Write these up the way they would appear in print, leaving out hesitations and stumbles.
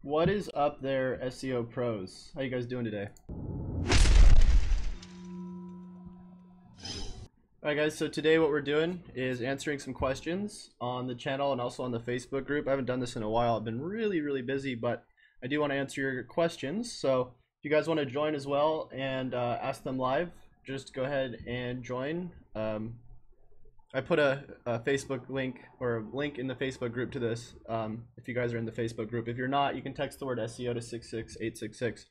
What is up there, SEO pros? How you guys doing today? Alright guys, so today what we're doing is answering some questions on the channel and also on the Facebook group. I haven't done this in a while. I've been really busy, but I do want to answer your questions. So if you guys want to join as well and ask them live, just go ahead and join. I put a Facebook link or a link in the Facebook group to this if you guys are in the Facebook group. If you're not, you can text the word SEO to 66866.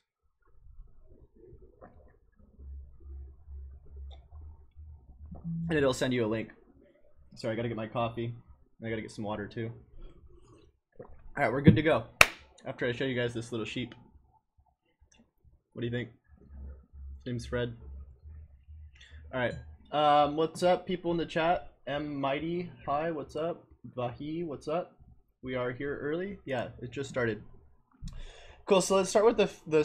And it'll send you a link. Sorry, I gotta get my coffee. I gotta get some water too. Alright, we're good to go. After I show you guys this little sheep. What do you think? His name's Fred. Alright. What's up, people in the chat? M Mighty, hi, what's up? Vahi, what's up? We are here early. Yeah, it just started. Cool, so let's start with the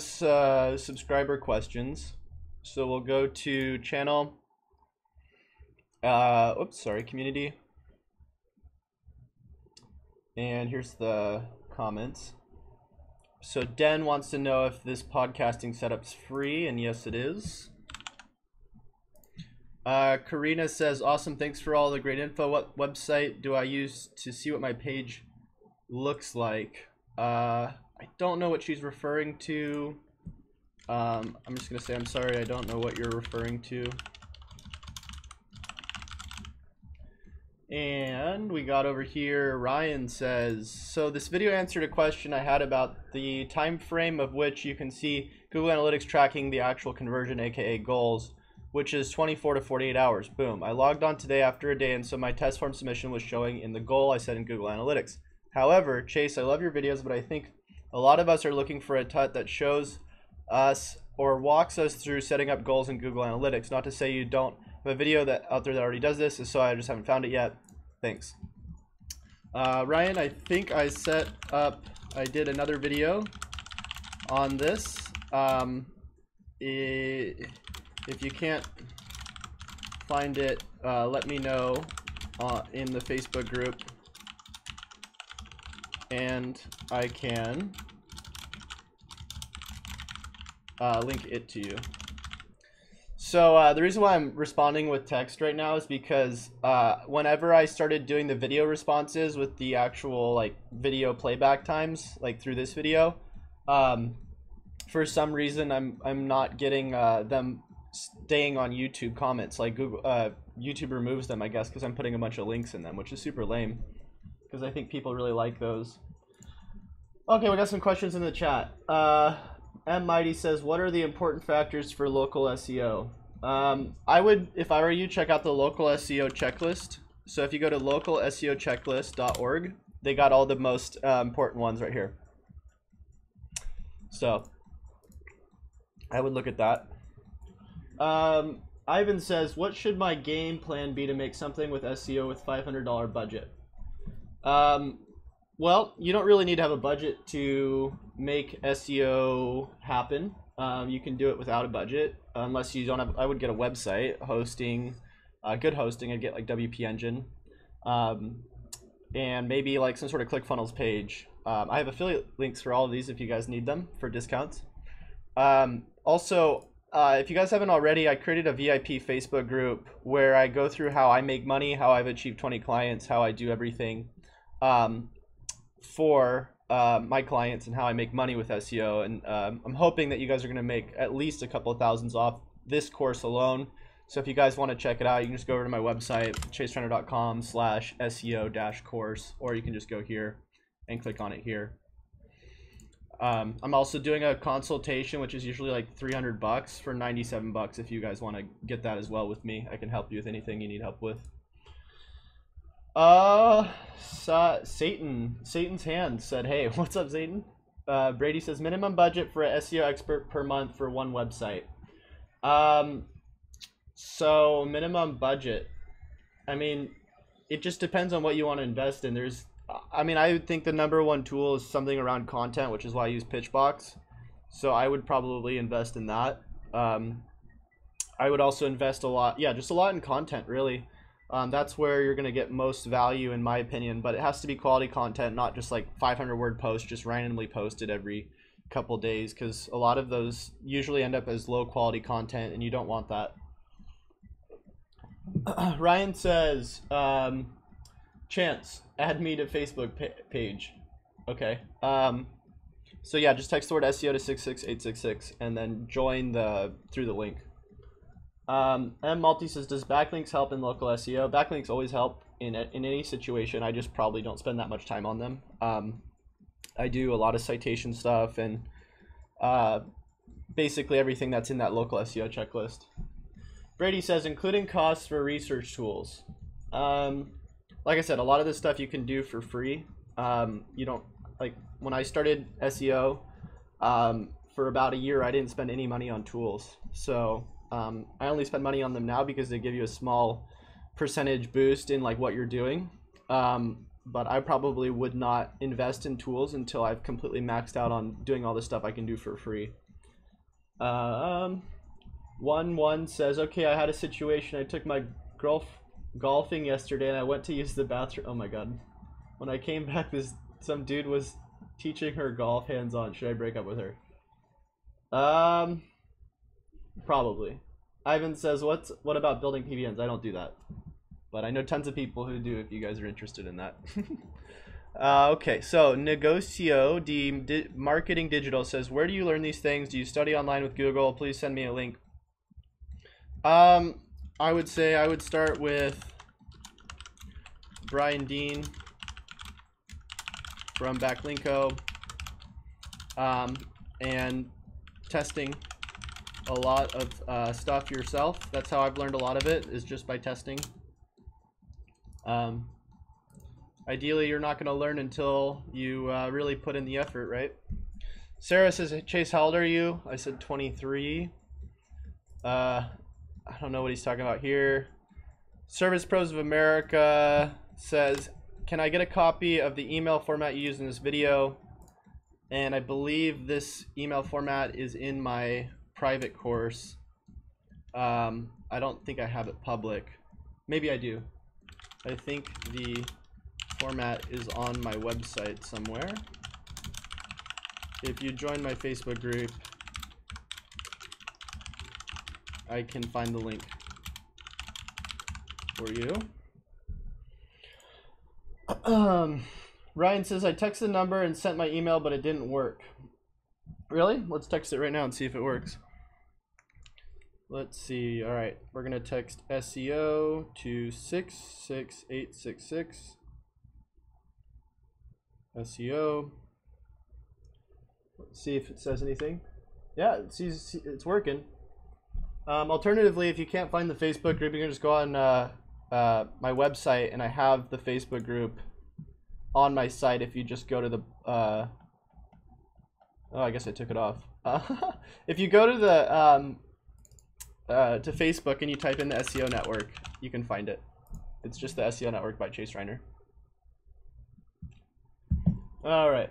subscriber questions. So we'll go to channel. Oops, sorry, community. And here's the comments. So Den wants to know if this podcasting setup's free, and yes, it is. Karina says, awesome, thanks for all the great info. What website do I use to see what my page looks like? I don't know what she's referring to. I'm just gonna say I'm sorry, I don't know what you're referring to. And we got over here, Ryan says, so this video answered a question I had about the time frame of which you can see Google Analytics tracking the actual conversion, aka goals, which is 24 to 48 hours. Boom. I logged on today after a day, and so my test form submission was showing in the goal I set in Google Analytics. However, Chase, I love your videos, but I think a lot of us are looking for a tut that shows us or walks us through setting up goals in Google Analytics. Not to say you don't have a video that out there that already does this, so I just haven't found it yet. Thanks. Ryan, I think I did another video on this. If you can't find it, let me know in the Facebook group, and I can link it to you. So the reason why I'm responding with text right now is because whenever I started doing the video responses with the actual like video playback times, like through this video, for some reason I'm not getting them staying on YouTube comments. Like Google YouTube removes them, I guess, because I'm putting a bunch of links in them, which is super lame because I think people really like those. Okay, we got some questions in the chat. M Mighty says, what are the important factors for local SEO? I would, if I were you, check out the local SEO checklist. So if you go to localseochecklist.org, they got all the most important ones right here. So I would look at that. Ivan says, what should my game plan be to make something with SEO with $500 budget? Well, you don't really need to have a budget to make SEO happen. You can do it without a budget, unless you don't have. I would get a website hosting, good hosting. I'd get like WP Engine, and maybe like some sort of ClickFunnels page. I have affiliate links for all of these if you guys need them for discounts. Also, if you guys haven't already, I created a VIP Facebook group where I go through how I make money, how I've achieved 20 clients, how I do everything for my clients and how I make money with SEO. And I'm hoping that you guys are going to make at least a couple of thousands off this course alone. So if you guys want to check it out, you can just go over to my website, chasetrainer.com/SEO-course, or you can just go here and click on it here. I'm also doing a consultation, which is usually like $300 for $97 if you guys want to get that as well with me. I can help you with anything you need help with. Satan's hand said, hey, what's up, Satan? Brady says, minimum budget for an SEO expert per month for one website. So minimum budget, I mean, it just depends on what you want to invest in. I would think the #1 tool is something around content, which is why I use Pitchbox. So I would probably invest in that. I would also invest a lot, just a lot in content, really. That's where you're going to get most value, in my opinion, but it has to be quality content, not just like 500-word posts just randomly posted every couple days, because a lot of those usually end up as low quality content, and you don't want that. Ryan says, Chance, add me to Facebook page. Okay. So yeah, just text the word SEO to 66866 and then join through the link. M Multi says, does backlinks help in local SEO? Backlinks always help in any situation. I just probably don't spend that much time on them. I do a lot of citation stuff and basically everything that's in that local SEO checklist. Brady says, including costs for research tools. Like I said, a lot of this stuff you can do for free. You don't, like when I started SEO, for about a year, I didn't spend any money on tools. So I only spend money on them now because they give you a small percentage boost in like what you're doing. But I probably would not invest in tools until I've completely maxed out on doing all the stuff I can do for free. 1 says, okay, I had a situation. I took my girl golfing yesterday and I went to use the bathroom. Oh my god. When I came back, some dude was teaching her golf hands-on. Should I break up with her? Probably. Ivan says, what about building PBNs? I don't do that. But I know tons of people who do if you guys are interested in that. Okay, so Negocio Marketing Digital says, where do you learn these things? Do you study online with Google? Please send me a link. I would say I would start with Brian Dean from Backlinko, and testing a lot of stuff yourself. That's how I've learned a lot of it, is just by testing. Ideally, you're not going to learn until you really put in the effort, right? Sarah says, Chase, how old are you? I said 23. I don't know what he's talking about here. Service Pros of America says, can I get a copy of the email format you used in this video? And I believe this email format is in my private course. I don't think I have it public. Maybe I do. I think the format is on my website somewhere. If you join my Facebook group, I can find the link for you. Ryan says, I texted the number and sent my email, but it didn't work. Really? Let's text it right now and see if it works. Let's see. All right, we're gonna text SEO to 66866. SEO. Let's see if it says anything. Yeah, it's working. Alternatively, if you can't find the Facebook group, you can just go on my website, and I have the Facebook group on my site. If you just go to the oh, I guess I took it off. If you go to the to Facebook and you type in the SEO network, you can find it. It's just the SEO network by Chase Reiner. All right.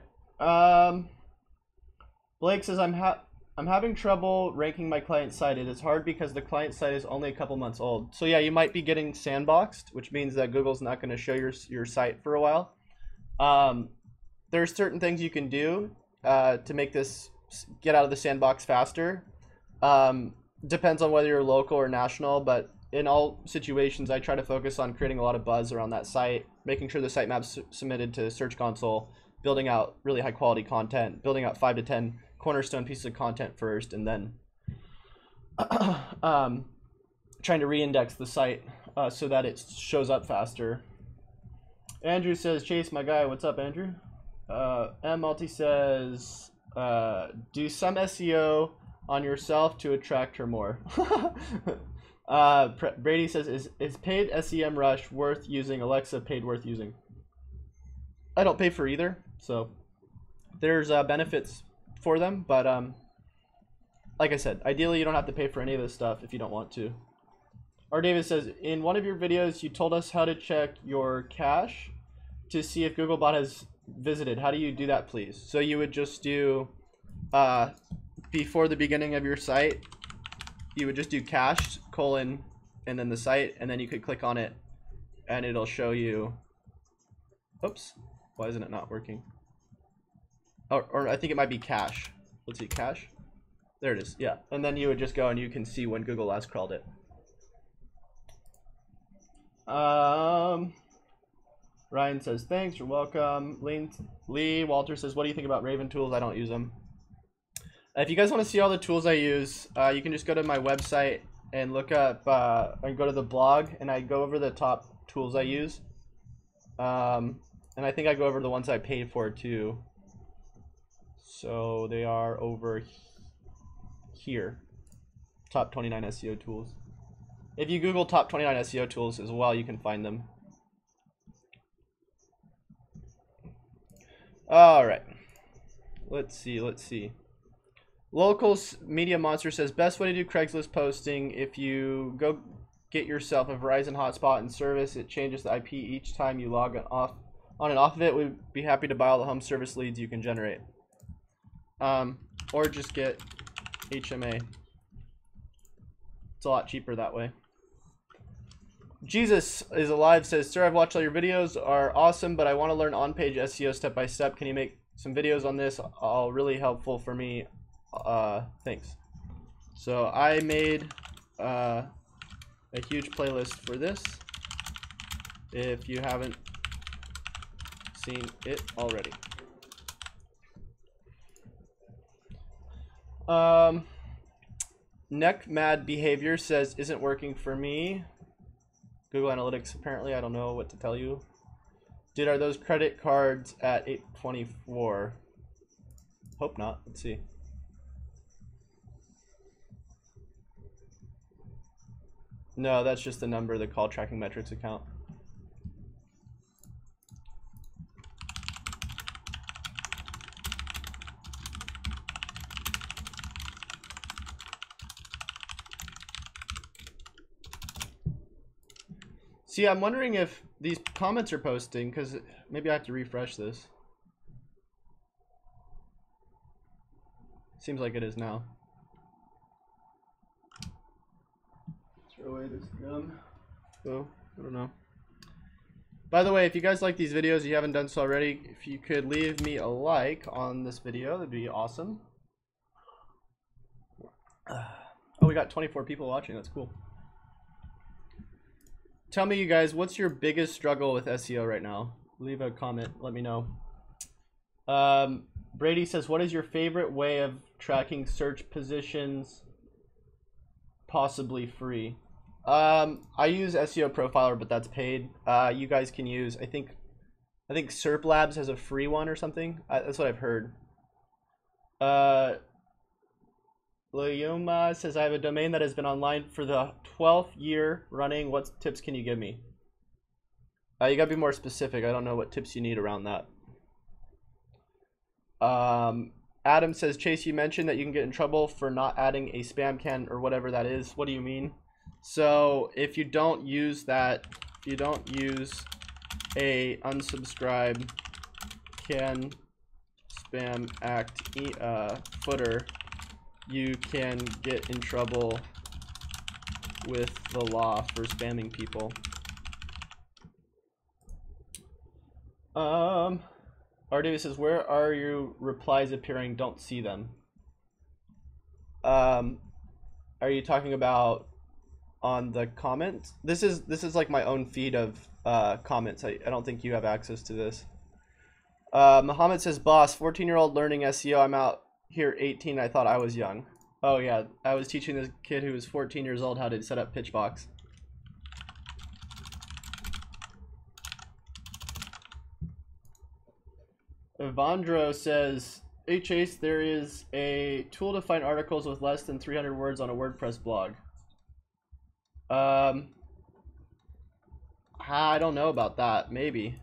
Blake says, I'm having trouble ranking my client site. It is hard because the client site is only a couple months old. So yeah, you might be getting sandboxed, which means that Google's not going to show your site for a while. There's certain things you can do to make this get out of the sandbox faster. Depends on whether you're local or national, but in all situations, I try to focus on creating a lot of buzz around that site, making sure the sitemap's submitted to Search Console, building out really high quality content, building out 5 to 10 cornerstone pieces of content first, and then trying to re-index the site so that it shows up faster. Andrew says, Chase, my guy, what's up, Andrew? M Multi says, do some SEO on yourself to attract her more. Brady says, is paid SEMrush worth using? Alexa, paid worth using? I don't pay for either, so there's benefits for them, but like I said, ideally you don't have to pay for any of this stuff if you don't want to. R. Davis says, in one of your videos you told us how to check your cache to see if Googlebot has visited. How do you do that, please? So you would just do before the beginning of your site, you would just do cached : and then the site, and then you could click on it and it'll show you. Oops, why isn't it not working? Or I think it might be cache. Let's see, cache. There it is. Yeah, and then you would just go and you can see when Google last crawled it. Ryan says thanks. You're welcome. Lee Walter says, what do you think about Raven tools? I don't use them. If you guys want to see all the tools I use, you can just go to my website and look up and go to the blog, and I go over the top tools I use. And I think I go over the ones I paid for too. So they are over here. Top 29 SEO tools. If you Google top 29 SEO tools as well, you can find them. All right. Let's see. Local Media Monster says, best way to do Craigslist posting, if you go get yourself a Verizon hotspot and service, it changes the IP each time you log on and off of it. We'd be happy to buy all the home service leads you can generate. Or just get HMA. It's a lot cheaper that way. Jesus is alive says, sir, I've watched all your videos, are awesome, but I want to learn on-page SEO step by step. Can you make some videos on this? All really helpful for me. Thanks. So I made a huge playlist for this, if you haven't seen it already. Neck mad behavior says, isn't working for me. Google Analytics, apparently. I don't know what to tell you. Dude, are those credit cards at 824? Hope not. Let's see. No, that's just the number, the call tracking metrics account. See, I'm wondering if these comments are posting, because maybe I have to refresh this. Seems like it is now. Throw away this gum. So, I don't know. By the way, if you guys like these videos, you haven't done so already, if you could leave me a like on this video, that'd be awesome. Oh, we got 24 people watching. That's cool. Tell me, you guys, what's your biggest struggle with SEO right now? Leave a comment. Let me know. Brady says, what is your favorite way of tracking search positions, possibly free? I use SEO Profiler, but that's paid. You guys can use, I think SERP Labs has a free one or something. That's what I've heard. Leoma says, I have a domain that has been online for the 12th year running. What tips can you give me? You gotta be more specific. I don't know what tips you need around that. Adam says, Chase, you mentioned that you can get in trouble for not adding a spam can or whatever that is. What do you mean? So if you don't use that, if you don't use a unsubscribe can spam act footer, you can get in trouble with the law for spamming people. RW says, where are your replies appearing? Don't see them. Are you talking about on the comments? This is like my own feed of comments. I don't think you have access to this. Muhammad says, boss, 14-year-old learning SEO. I'm out here 18. I thought I was young. Oh yeah, I was teaching this kid who was 14 years old how to set up Pitchbox. Evandro says, hey Chase, there is a tool to find articles with less than 300 words on a WordPress blog. I don't know about that. Maybe.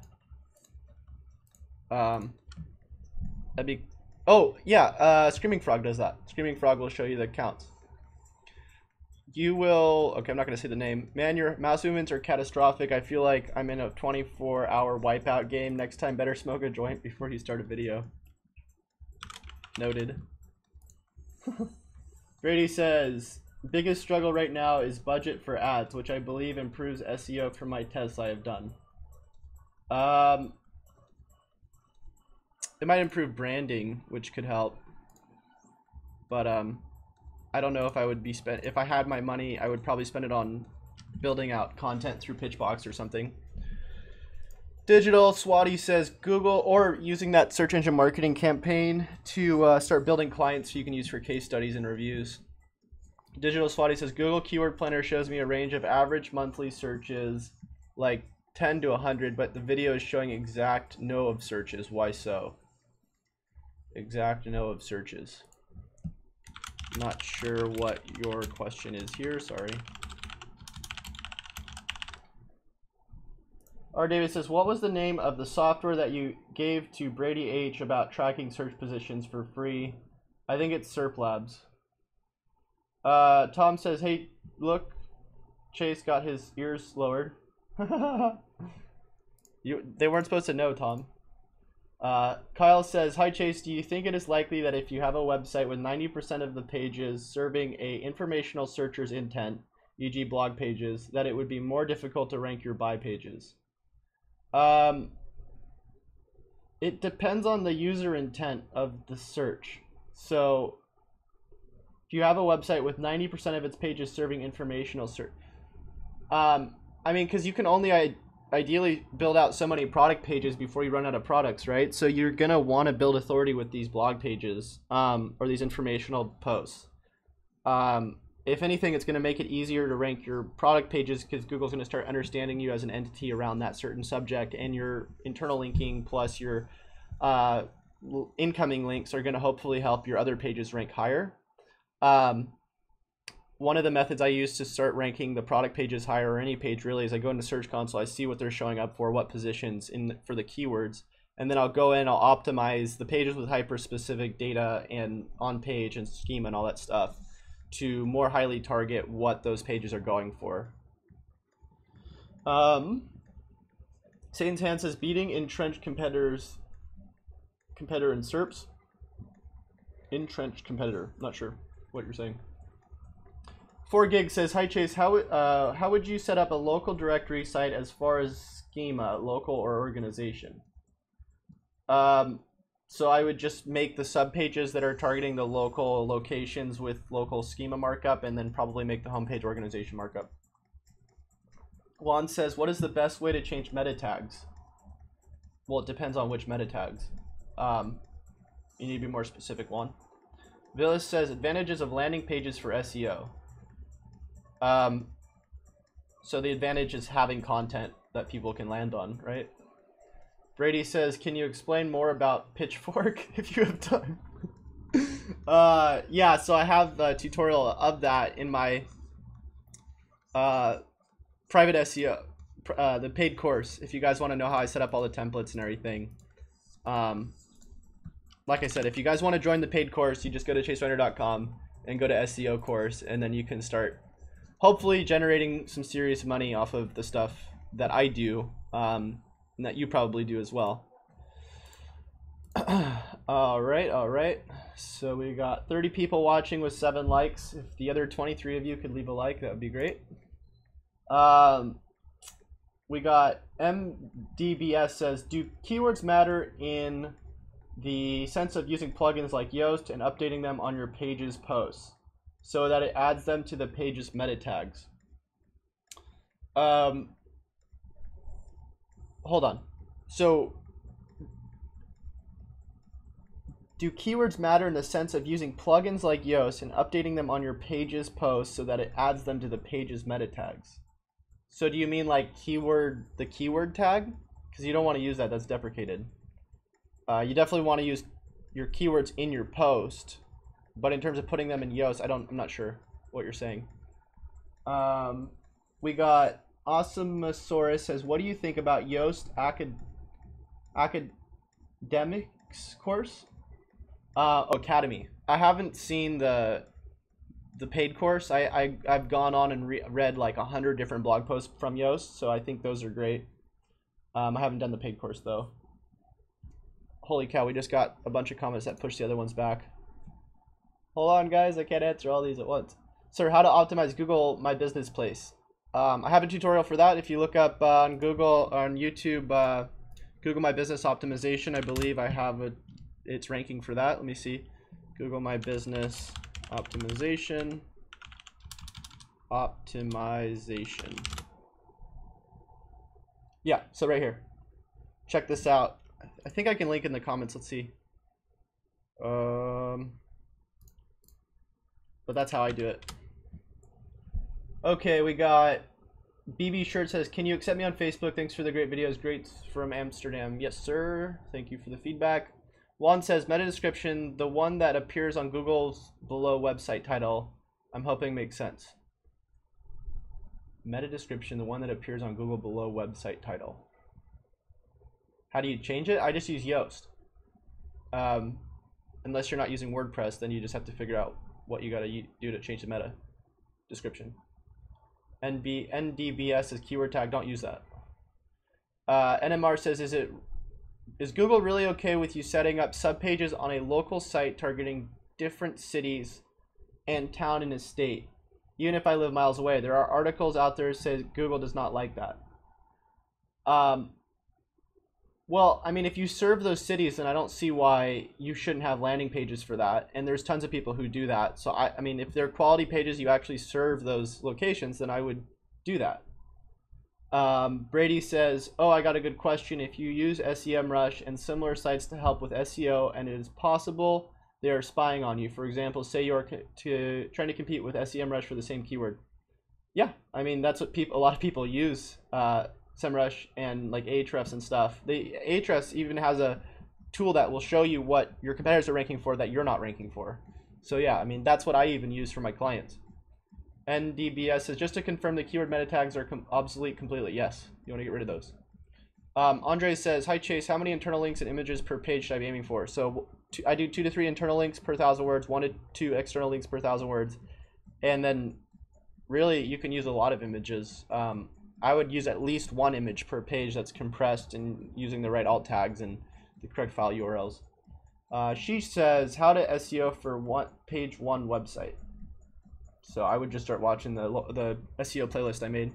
That'd be. Oh yeah, Screaming Frog does that. Screaming Frog will show you the counts. You will. Okay, I'm not gonna say the name. Man, your mouse movements are catastrophic. I feel like I'm in a 24-hour wipeout game. Next time, better smoke a joint before you start a video. Noted. Brady says, Biggest struggle right now is budget for ads, which I believe improves SEO for my tests I have done. It might improve branding, which could help. But I don't know if I would be if I had my money, I would probably spend it on building out content through Pitchbox or something. Digital Swati says Google, or using that search engine marketing campaign to start building clients so you can use for case studies and reviews. Digital Swati says Google Keyword Planner shows me a range of average monthly searches like 10 to 100, but the video is showing exact no of searches. Why so? Exact no of searches. Not sure what your question is here, sorry. R. David says, what was the name of the software that you gave to Brady H about tracking search positions for free? I think it's SERP Labs. Tom says, hey, look, Chase got his ears lowered. They weren't supposed to know, Tom. Kyle says, hi Chase, do you think it is likely that if you have a website with 90% of the pages serving a informational searcher's intent, e.g. blog pages, that it would be more difficult to rank your buy pages? It depends on the user intent of the search. So if you have a website with 90% of its pages serving informational search, I mean, because you can only ideally build out so many product pages before you run out of products, right? So you're gonna want to build authority with these blog pages or these informational posts. If anything, it's going to make it easier to rank your product pages because Google's going to start understanding you as an entity around that certain subject, and your internal linking plus your incoming links are going to hopefully help your other pages rank higher. One of the methods I use to start ranking the product pages higher, or any page really, is I go into Search Console, I see what they're showing up for, what positions for the keywords, and then I'll go in, I'll optimize the pages with hyper-specific data and on-page and schema and all that stuff to more highly target what those pages are going for. Satan's Hand says, beating entrenched competitor in SERPs. Entrenched competitor. Not sure what you're saying. 4Gig says, hi Chase, how would you set up a local directory site as far as schema, local or organization? So I would just make the subpages that are targeting the local locations with local schema markup, and then probably make the homepage organization markup. Juan says, what is the best way to change meta tags? Well, it depends on which meta tags. You need to be more specific, Juan. Villas says, advantages of landing pages for SEO. So the advantage is having content that people can land on, right? Brady says, can you explain more about Pitchfork if you have time? Yeah, so I have a tutorial of that in my private SEO, the paid course, if you guys want to know how I set up all the templates and everything. Like I said, if you guys want to join the paid course, you just go to chasereiner.com and go to SEO course, and then you can start hopefully generating some serious money off of the stuff that I do. And that you probably do as well. all right, so we got 30 people watching with 7 likes. If the other 23 of you could leave a like, that would be great. We got MDBS says, do keywords matter in the sense of using plugins like Yoast and updating them on your page's posts so that it adds them to the page's meta tags? Hold on. So, do keywords matter in the sense of using plugins like Yoast and updating them on your page's posts so that it adds them to the page's meta tags? So do you mean like the keyword tag? Because you don't want to use that, that's deprecated. You definitely want to use your keywords in your post, but in terms of putting them in Yoast, I'm not sure what you're saying. We got Awesomesaurus says, what do you think about Yoast Academics course? Academy. I haven't seen the paid course. I've gone on and read like 100 different blog posts from Yoast, so I think those are great. I haven't done the paid course though. Holy cow, we just got a bunch of comments that push the other ones back. Hold on guys, I can't answer all these at once. Sir, how to optimize Google My Business Place. I have a tutorial for that. If you look up on Google, on YouTube, Google My Business Optimization, I believe I have its ranking for that. Let me see. Google My Business Optimization. Yeah, so right here. Check this out. I think I can link in the comments. Let's see. But that's how I do it. Okay, we got BB Shirt says, can you accept me on Facebook? Thanks for the great videos. Great from Amsterdam. Yes, sir. Thank you for the feedback. Juan says, meta description, the one that appears on Google's below website title. I'm hoping makes sense. Meta description, the one that appears on Google below website title. How do you change it? I just use Yoast. Unless you're not using WordPress, then you just have to figure out what you gotta do to change the meta description. NDBS is keyword tag. Don't use that. NMR says, is Google really okay with you setting up subpages on a local site targeting different cities and town in a state, even if I live miles away? There are articles out there that say Google does not like that. Well, I mean, if you serve those cities, then I don't see why you shouldn't have landing pages for that. And there's tons of people who do that. So I mean, if they're quality pages, you actually serve those locations, then I would do that. Brady says, oh, I got a good question. If you use SEMrush and similar sites to help with SEO, and it is possible they are spying on you. For example, say you're trying to compete with SEMrush for the same keyword. Yeah, I mean, that's what a lot of people use. SEMrush and like Ahrefs and stuff. Ahrefs even has a tool that will show you what your competitors are ranking for that you're not ranking for. So yeah, I mean, that's what I even use for my clients. NDBS says, just to confirm, the keyword meta tags are obsolete completely. Yes, you want to get rid of those. Andre says, hi Chase, how many internal links and images per page should I be aiming for? So I do 2 to 3 internal links per 1,000 words, 1 to 2 external links per 1,000 words. And then really you can use a lot of images. I would use at least 1 image per page that's compressed and using the right alt tags and the correct file URLs. She says, how to SEO for page 1 website. So I would just start watching the SEO playlist I made.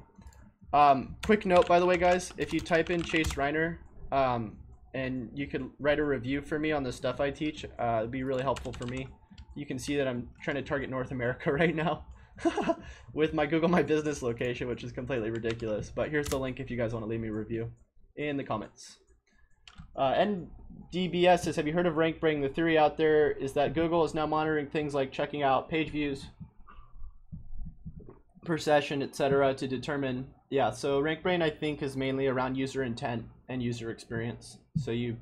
Quick note, by the way, guys, if you type in Chase Reiner, and you could write a review for me on the stuff I teach, it'd be really helpful for me. You can see that I'm trying to target North America right now. With my Google My Business location, which is completely ridiculous. But here's the link if you guys want to leave me a review in the comments. NDBS says, have you heard of rank brain? The theory out there is that Google is now monitoring things like checking out page views per session, etc. to determine, yeah, so rank brain I think is mainly around user intent and user experience. So you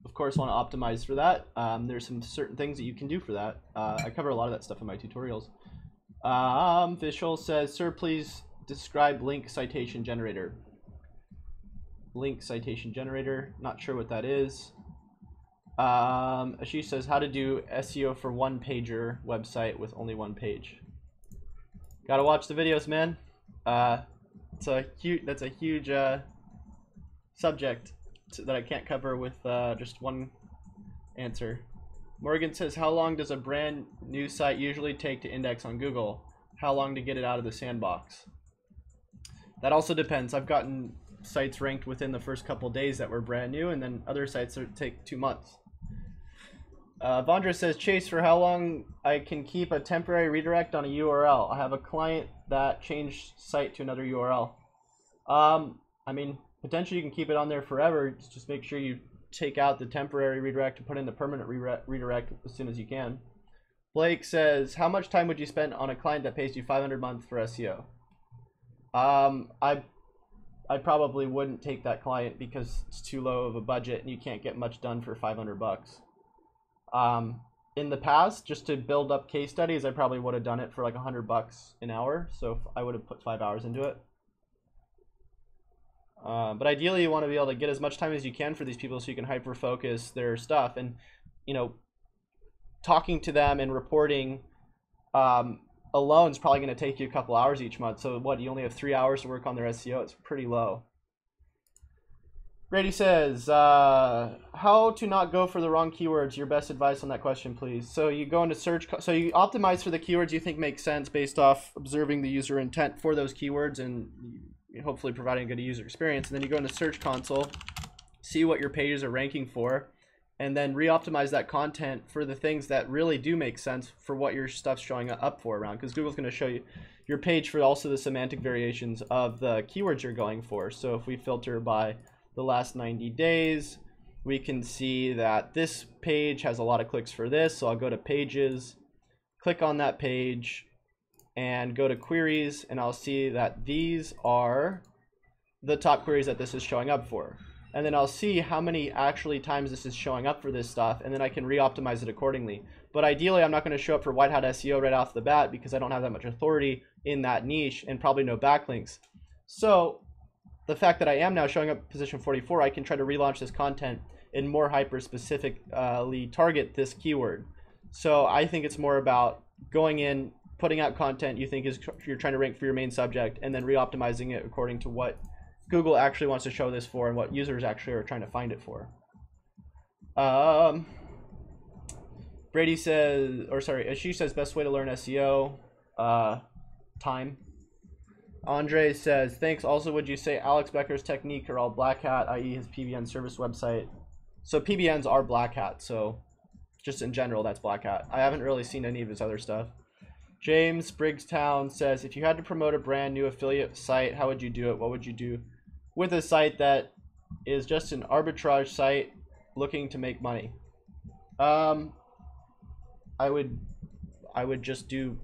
of course want to optimize for that. There's some certain things that you can do for that. I cover a lot of that stuff in my tutorials. Vishal says, sir, please describe link citation generator. Link citation generator, not sure what that is. Ashish says, how to do SEO for 1-pager website with only 1 page. Gotta watch the videos, man. That's a huge subject that I can't cover with just one answer. Morgan says, how long does a brand new site usually take to index on Google? How long to get it out of the sandbox? That also depends. I've gotten sites ranked within the first couple days that were brand new, and then other sites that take 2 months. Vondra says, Chase, for how long I can keep a temporary redirect on a URL? I have a client that changed site to another URL. I mean, potentially you can keep it on there forever. Just make sure you take out the temporary redirect and put in the permanent redirect as soon as you can. Blake says, how much time would you spend on a client that pays you $500 a month for SEO? I probably wouldn't take that client because it's too low of a budget and you can't get much done for $500. In the past, just to build up case studies, I probably would have done it for like $100 an hour. So I would have put 5 hours into it. But ideally, you want to be able to get as much time as you can for these people so you can hyper focus their stuff. And, you know, talking to them and reporting alone is probably going to take you a couple hours each month. So what, you only have 3 hours to work on their SEO? It's pretty low. Brady says, how to not go for the wrong keywords. Your best advice on that question, please. So you go into search, so you optimize for the keywords you think make sense based off observing the user intent for those keywords and hopefully providing a good user experience. And then you go into Search Console, see what your pages are ranking for, and then re-optimize that content for the things that really do make sense for what your stuff's showing up for around, because Google's going to show you your page for also the semantic variations of the keywords you're going for. So if we filter by the last 90 days, we can see that this page has a lot of clicks for this. So I'll go to Pages, click on that page, and go to Queries, and I'll see that these are the top queries that this is showing up for. And then I'll see how many actually times this is showing up for this stuff, and then I can re-optimize it accordingly. But ideally, I'm not going to show up for white hat SEO right off the bat because I don't have that much authority in that niche and probably no backlinks. So the fact that I am now showing up position 44, I can try to relaunch this content and more hyper-specifically target this keyword. So I think it's more about going in, putting out content you think you're trying to rank for your main subject, and then re-optimizing it according to what Google actually wants to show this for and what users actually are trying to find it for. Brady says, or sorry, Ashish says best way to learn SEO, time. Andre says, thanks. Also, would you say Alex Becker's technique are all black hat, i.e. his PBN service website? So PBNs are black hat, so just in general, that's black hat. I haven't really seen any of his other stuff. James Briggstown says, if you had to promote a brand new affiliate site, how would you do it? What would you do with a site that is just an arbitrage site looking to make money? I would just do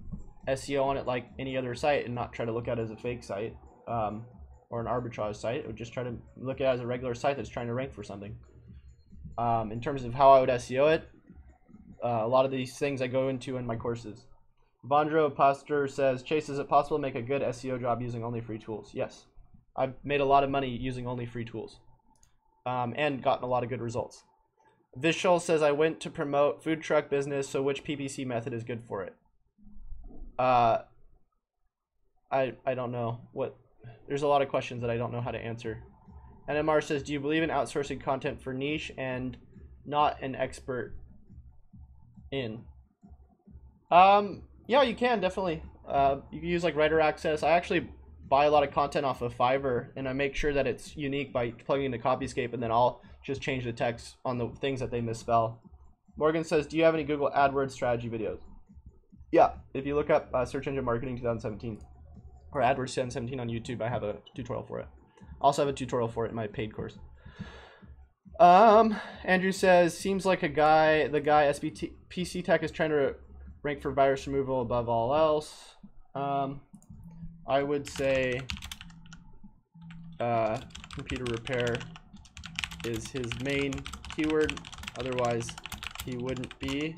SEO on it like any other site and not try to look at it as a fake site or an arbitrage site. I would just try to look at it as a regular site that's trying to rank for something. In terms of how I would SEO it, a lot of these things I go into in my courses. Vondro Pastor says, Chase, is it possible to make a good SEO job using only free tools? Yes. I've made a lot of money using only free tools and gotten a lot of good results. Vishal says, I went to promote food truck business, so which PPC method is good for it? I don't know. There's a lot of questions that I don't know how to answer. NMR says, do you believe in outsourcing content for niche and not an expert in? Yeah, you can definitely. You can use like writer access. I actually buy a lot of content off of Fiverr, and I make sure that it's unique by plugging into Copyscape, and then I'll just change the text on the things that they misspell. Morgan says, do you have any Google AdWords strategy videos? Yeah, if you look up Search Engine Marketing 2017 or AdWords 2017 on YouTube, I have a tutorial for it. I also have a tutorial for it in my paid course. Andrew says, seems like the guy PC Tech is trying to rank for virus removal above all else. I would say computer repair is his main keyword. Otherwise, he wouldn't be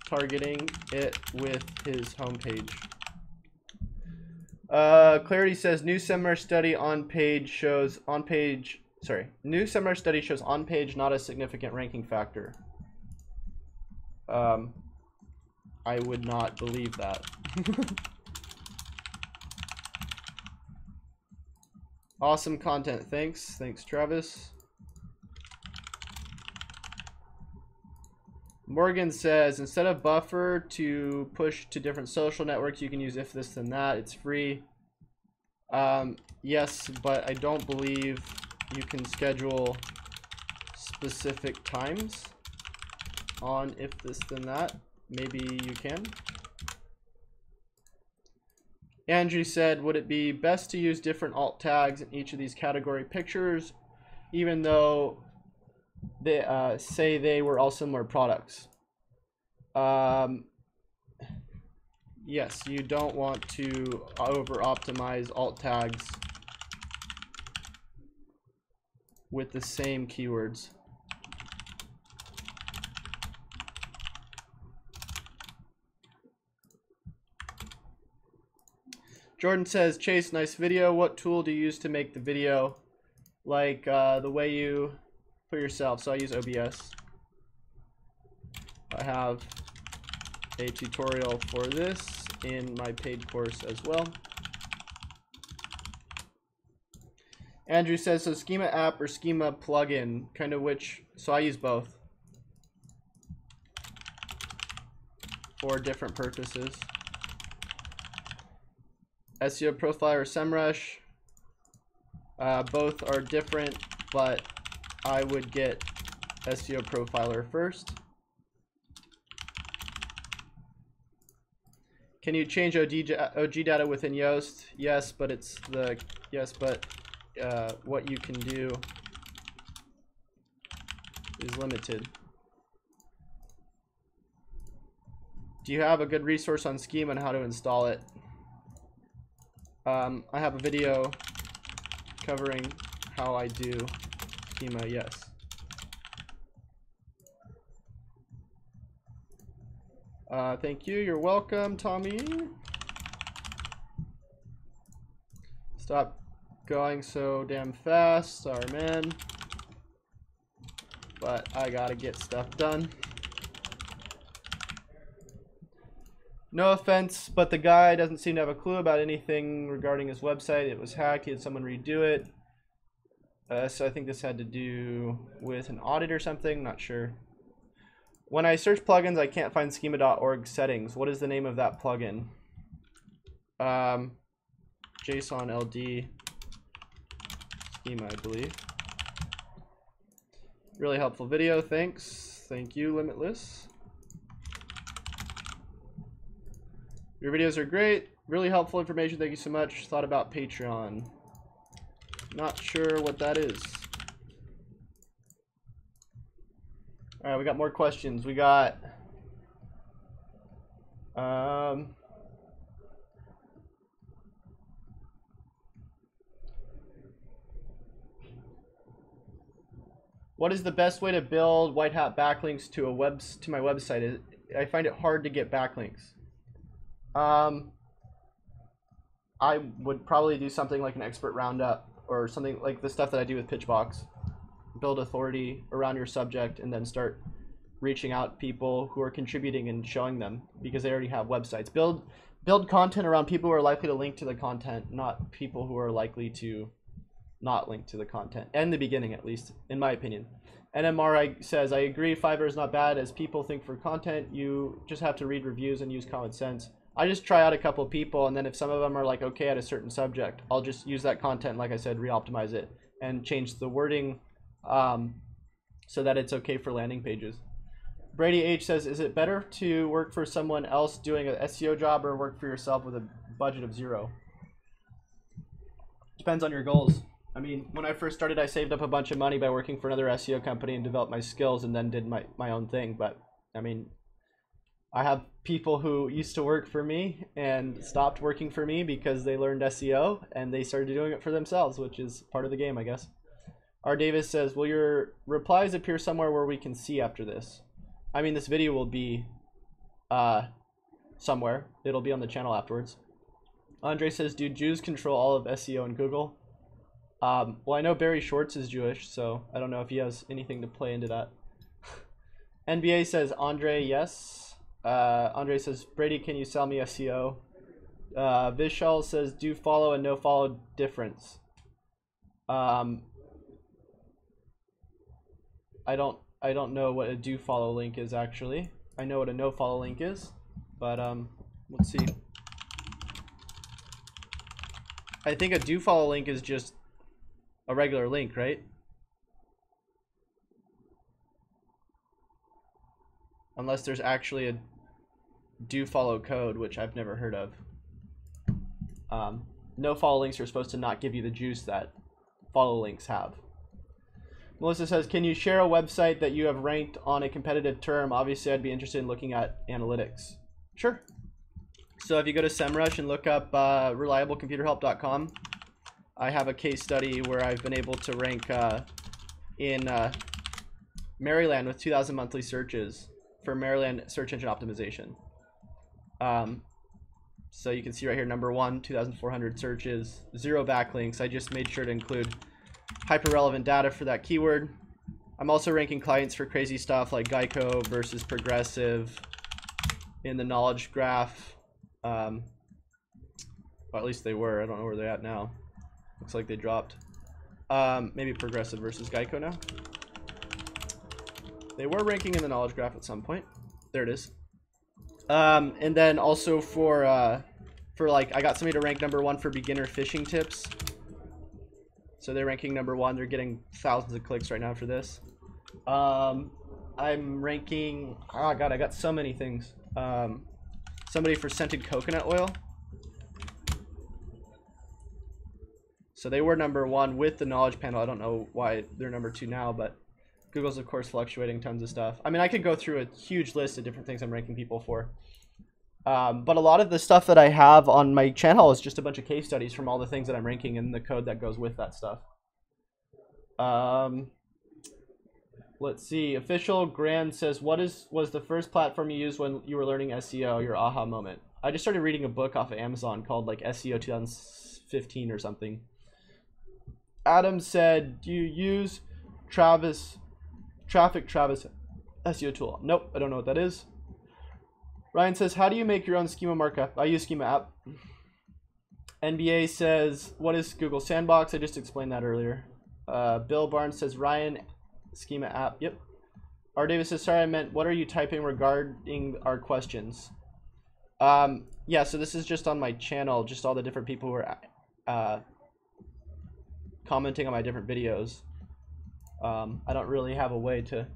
targeting it with his homepage. Clarity says, new seminar study on page shows on page. Sorry, new seminar study shows on page not a significant ranking factor. I would not believe that. Awesome content. Thanks, Travis. Morgan says, instead of buffer to push to different social networks, you can use if this then that. It's free. Yes, but I don't believe you can schedule specific times on if this then that. Maybe you can. Andrew said, would it be best to use different alt tags in each of these category pictures, even though they say they were all similar products? Yes, you don't want to over optimize alt tags with the same keywords. Jordan says, Chase, nice video. What tool do you use to make the video? Like the way you put yourself. So I use OBS. I have a tutorial for this in my paid course as well. Andrew says, so schema app or schema plugin, kind of which, so I use both for different purposes. SEO Profiler or SEMrush, both are different, but I would get SEO Profiler first. Can you change OG data within Yoast? Yes, but it's the what you can do is limited. Do you have a good resource on Schema and how to install it? I have a video covering how I do Schema, yes. Thank you, you're welcome, Tommy. Stop going so damn fast, sorry man. But I gotta get stuff done. No offense, but the guy doesn't seem to have a clue about anything regarding his website. It was hacked, he had someone redo it. So I think this had to do with an audit or something, not sure. When I search plugins, I can't find schema.org settings. What is the name of that plugin? JSON LD schema, I believe. Really helpful video, thanks. Thank you, Limitless. Your videos are great. Really helpful information, thank you so much. Thought about Patreon. Not sure what that is. All right, we got more questions. We got what is the best way to build white hat backlinks to my website? I find it hard to get backlinks. I would probably do something like an expert roundup or something like the stuff that I do with Pitchbox. Build authority around your subject and then start reaching out people who are contributing and showing them because they already have websites. Build content around people who are likely to link to the content, not people who are likely to not link to the content. In the beginning, at least, in my opinion. NMR says, I agree, Fiverr is not bad as people think for content. You just have to read reviews and use common sense. I just try out a couple people, and then if some of them are like okay at a certain subject, I'll just use that content, like I said, re-optimize it and change the wording so that it's okay for landing pages. Brady H says, is it better to work for someone else doing an SEO job or work for yourself with a budget of 0? Depends on your goals. I mean, when I first started, I saved up a bunch of money by working for another SEO company and developed my skills and then did my own thing. But I mean, I have people who used to work for me and stopped working for me because they learned SEO and they started doing it for themselves, which is part of the game, I guess. R. Davis says, will your replies appear somewhere where we can see after this? I mean, this video will be somewhere. It'll be on the channel afterwards. Andre says, do Jews control all of SEO in Google? Well, I know Barry Schwartz is Jewish, so I don't know if he has anything to play into that. NBA says, Andre, yes. Andre says, Brady, can you sell me SEO? Vishal says, do follow and no follow difference. I don't know what a do follow link is actually. I know what a no follow link is, but let's see. I think a do follow link is just a regular link, right? Unless there's actually a do follow code, which I've never heard of. No follow links are supposed to not give you the juice that follow links have. Melissa says, can you share a website that you have ranked on a competitive term? Obviously, I'd be interested in looking at analytics. Sure. So if you go to SEMrush and look up reliablecomputerhelp.com, I have a case study where I've been able to rank in Maryland with 2,000 monthly searches for Maryland search engine optimization. So you can see right here, number 1, 2,400 searches, 0 backlinks. I just made sure to include hyper-relevant data for that keyword. I'm also ranking clients for crazy stuff like Geico versus Progressive in the knowledge graph. Well, at least they were. I don't know where they're at now. Looks like they dropped. Maybe Progressive versus Geico now. They were ranking in the knowledge graph at some point. There it is. And then also for like, I got somebody to rank #1 for beginner fishing tips. So they're ranking #1. They're getting thousands of clicks right now for this. I'm ranking, oh god, I got so many things. Somebody for scented coconut oil. So they were #1 with the knowledge panel. I don't know why they're #2 now, but Google's of course fluctuating tons of stuff. I mean, I could go through a huge list of different things I'm ranking people for. But a lot of the stuff that I have on my channel is just a bunch of case studies from all the things that I'm ranking and the code that goes with that stuff. Let's see. Official Grand says, what was the first platform you used when you were learning SEO, your aha moment? I just started reading a book off of Amazon called like SEO 2015 or something. Adam said, do you use Traffic Travis SEO tool? Nope, I don't know what that is. Ryan says, how do you make your own schema markup? I use Schema app. NBA says, what is Google Sandbox? I just explained that earlier. Bill Barnes says, Ryan, Schema app. Yep. R. Davis says, sorry, I meant, what are you typing regarding our questions? Yeah, so this is just on my channel, just all the different people who are commenting on my different videos. I don't really have a way to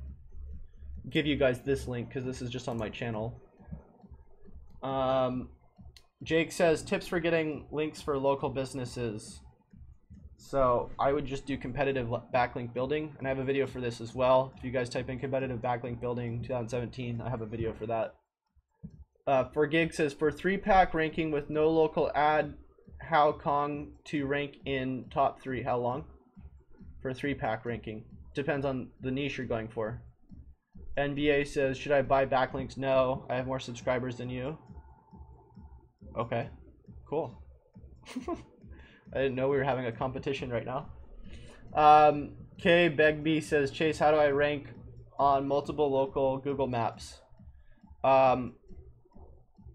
give you guys this link because this is just on my channel. Jake says, tips for getting links for local businesses. So I would just do competitive backlink building, and I have a video for this as well. If you guys type in competitive backlink building 2017, I have a video for that. For Gig says, for 3-pack ranking with no local ad, how Kong to rank in top 3? How long? For 3-pack ranking. Depends on the niche you're going for. NBA says, should I buy backlinks? No, I have more subscribers than you. Okay, cool. I didn't know we were having a competition right now. K Begbie says, Chase, how do I rank on multiple local Google Maps?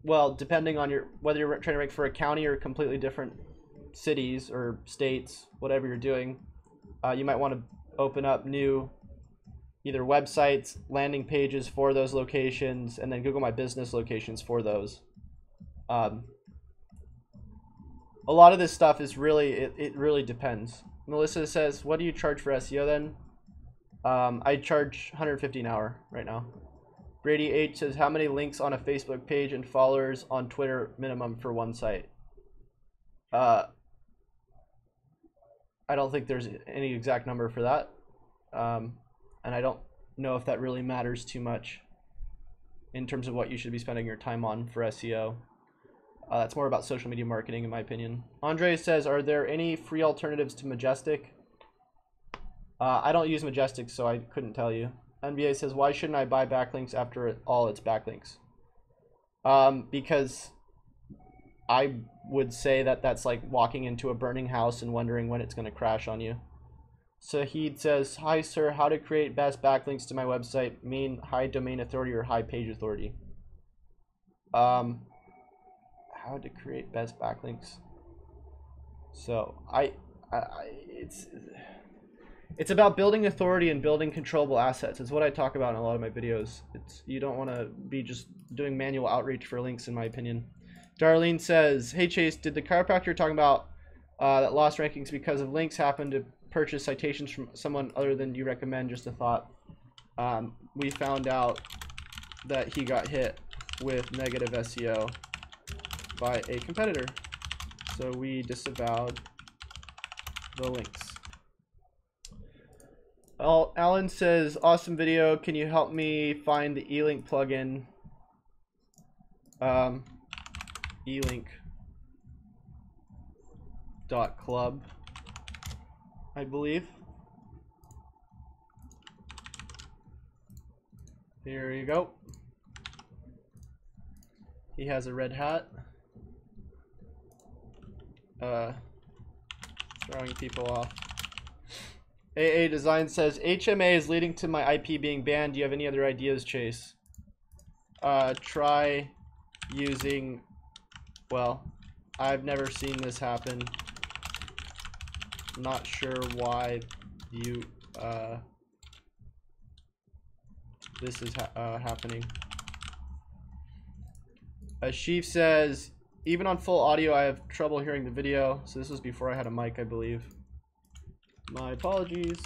Well, depending on whether you're trying to rank for a county or completely different cities or states, whatever you're doing, you might want to open up new either websites, landing pages for those locations, and then Google My Business locations for those. A lot of this stuff is really, it really depends. Melissa says, what do you charge for SEO then? I charge $150 an hour right now. Brady H says, how many links on a Facebook page and followers on Twitter minimum for one site? I don't think there's any exact number for that. And I don't know if that really matters too much in terms of what you should be spending your time on for SEO. That's more about social media marketing, in my opinion. Andre says, are there any free alternatives to Majestic? I don't use Majestic, so I couldn't tell you. NBA says, why shouldn't I buy backlinks after all its backlinks? Because I would say that that's like walking into a burning house and wondering when it's going to crash on you. Sahid says, hi sir, how to create best backlinks to my website, mean high domain authority or high page authority? How to create best backlinks. So it's about building authority and building controllable assets. It's what I talk about in a lot of my videos. You don't want to be just doing manual outreach for links, in my opinion. Darlene says, hey Chase, did the chiropractor you're talking about that lost rankings because of links happen to purchase citations from someone other than you recommend? Just a thought. We found out that he got hit with negative SEO by a competitor, so we disavowed the links. Alan says, awesome video, can you help me find the e-link plugin? elink.club, I believe. Here you go. He has a red hat. Throwing people off. AA Design says, HMA is leading to my IP being banned. Do you have any other ideas, Chase? Try using, well, I've never seen this happen. Not sure why you this is happening. Sheaf says, even on full audio, I have trouble hearing the video. So this was before I had a mic, I believe. My apologies.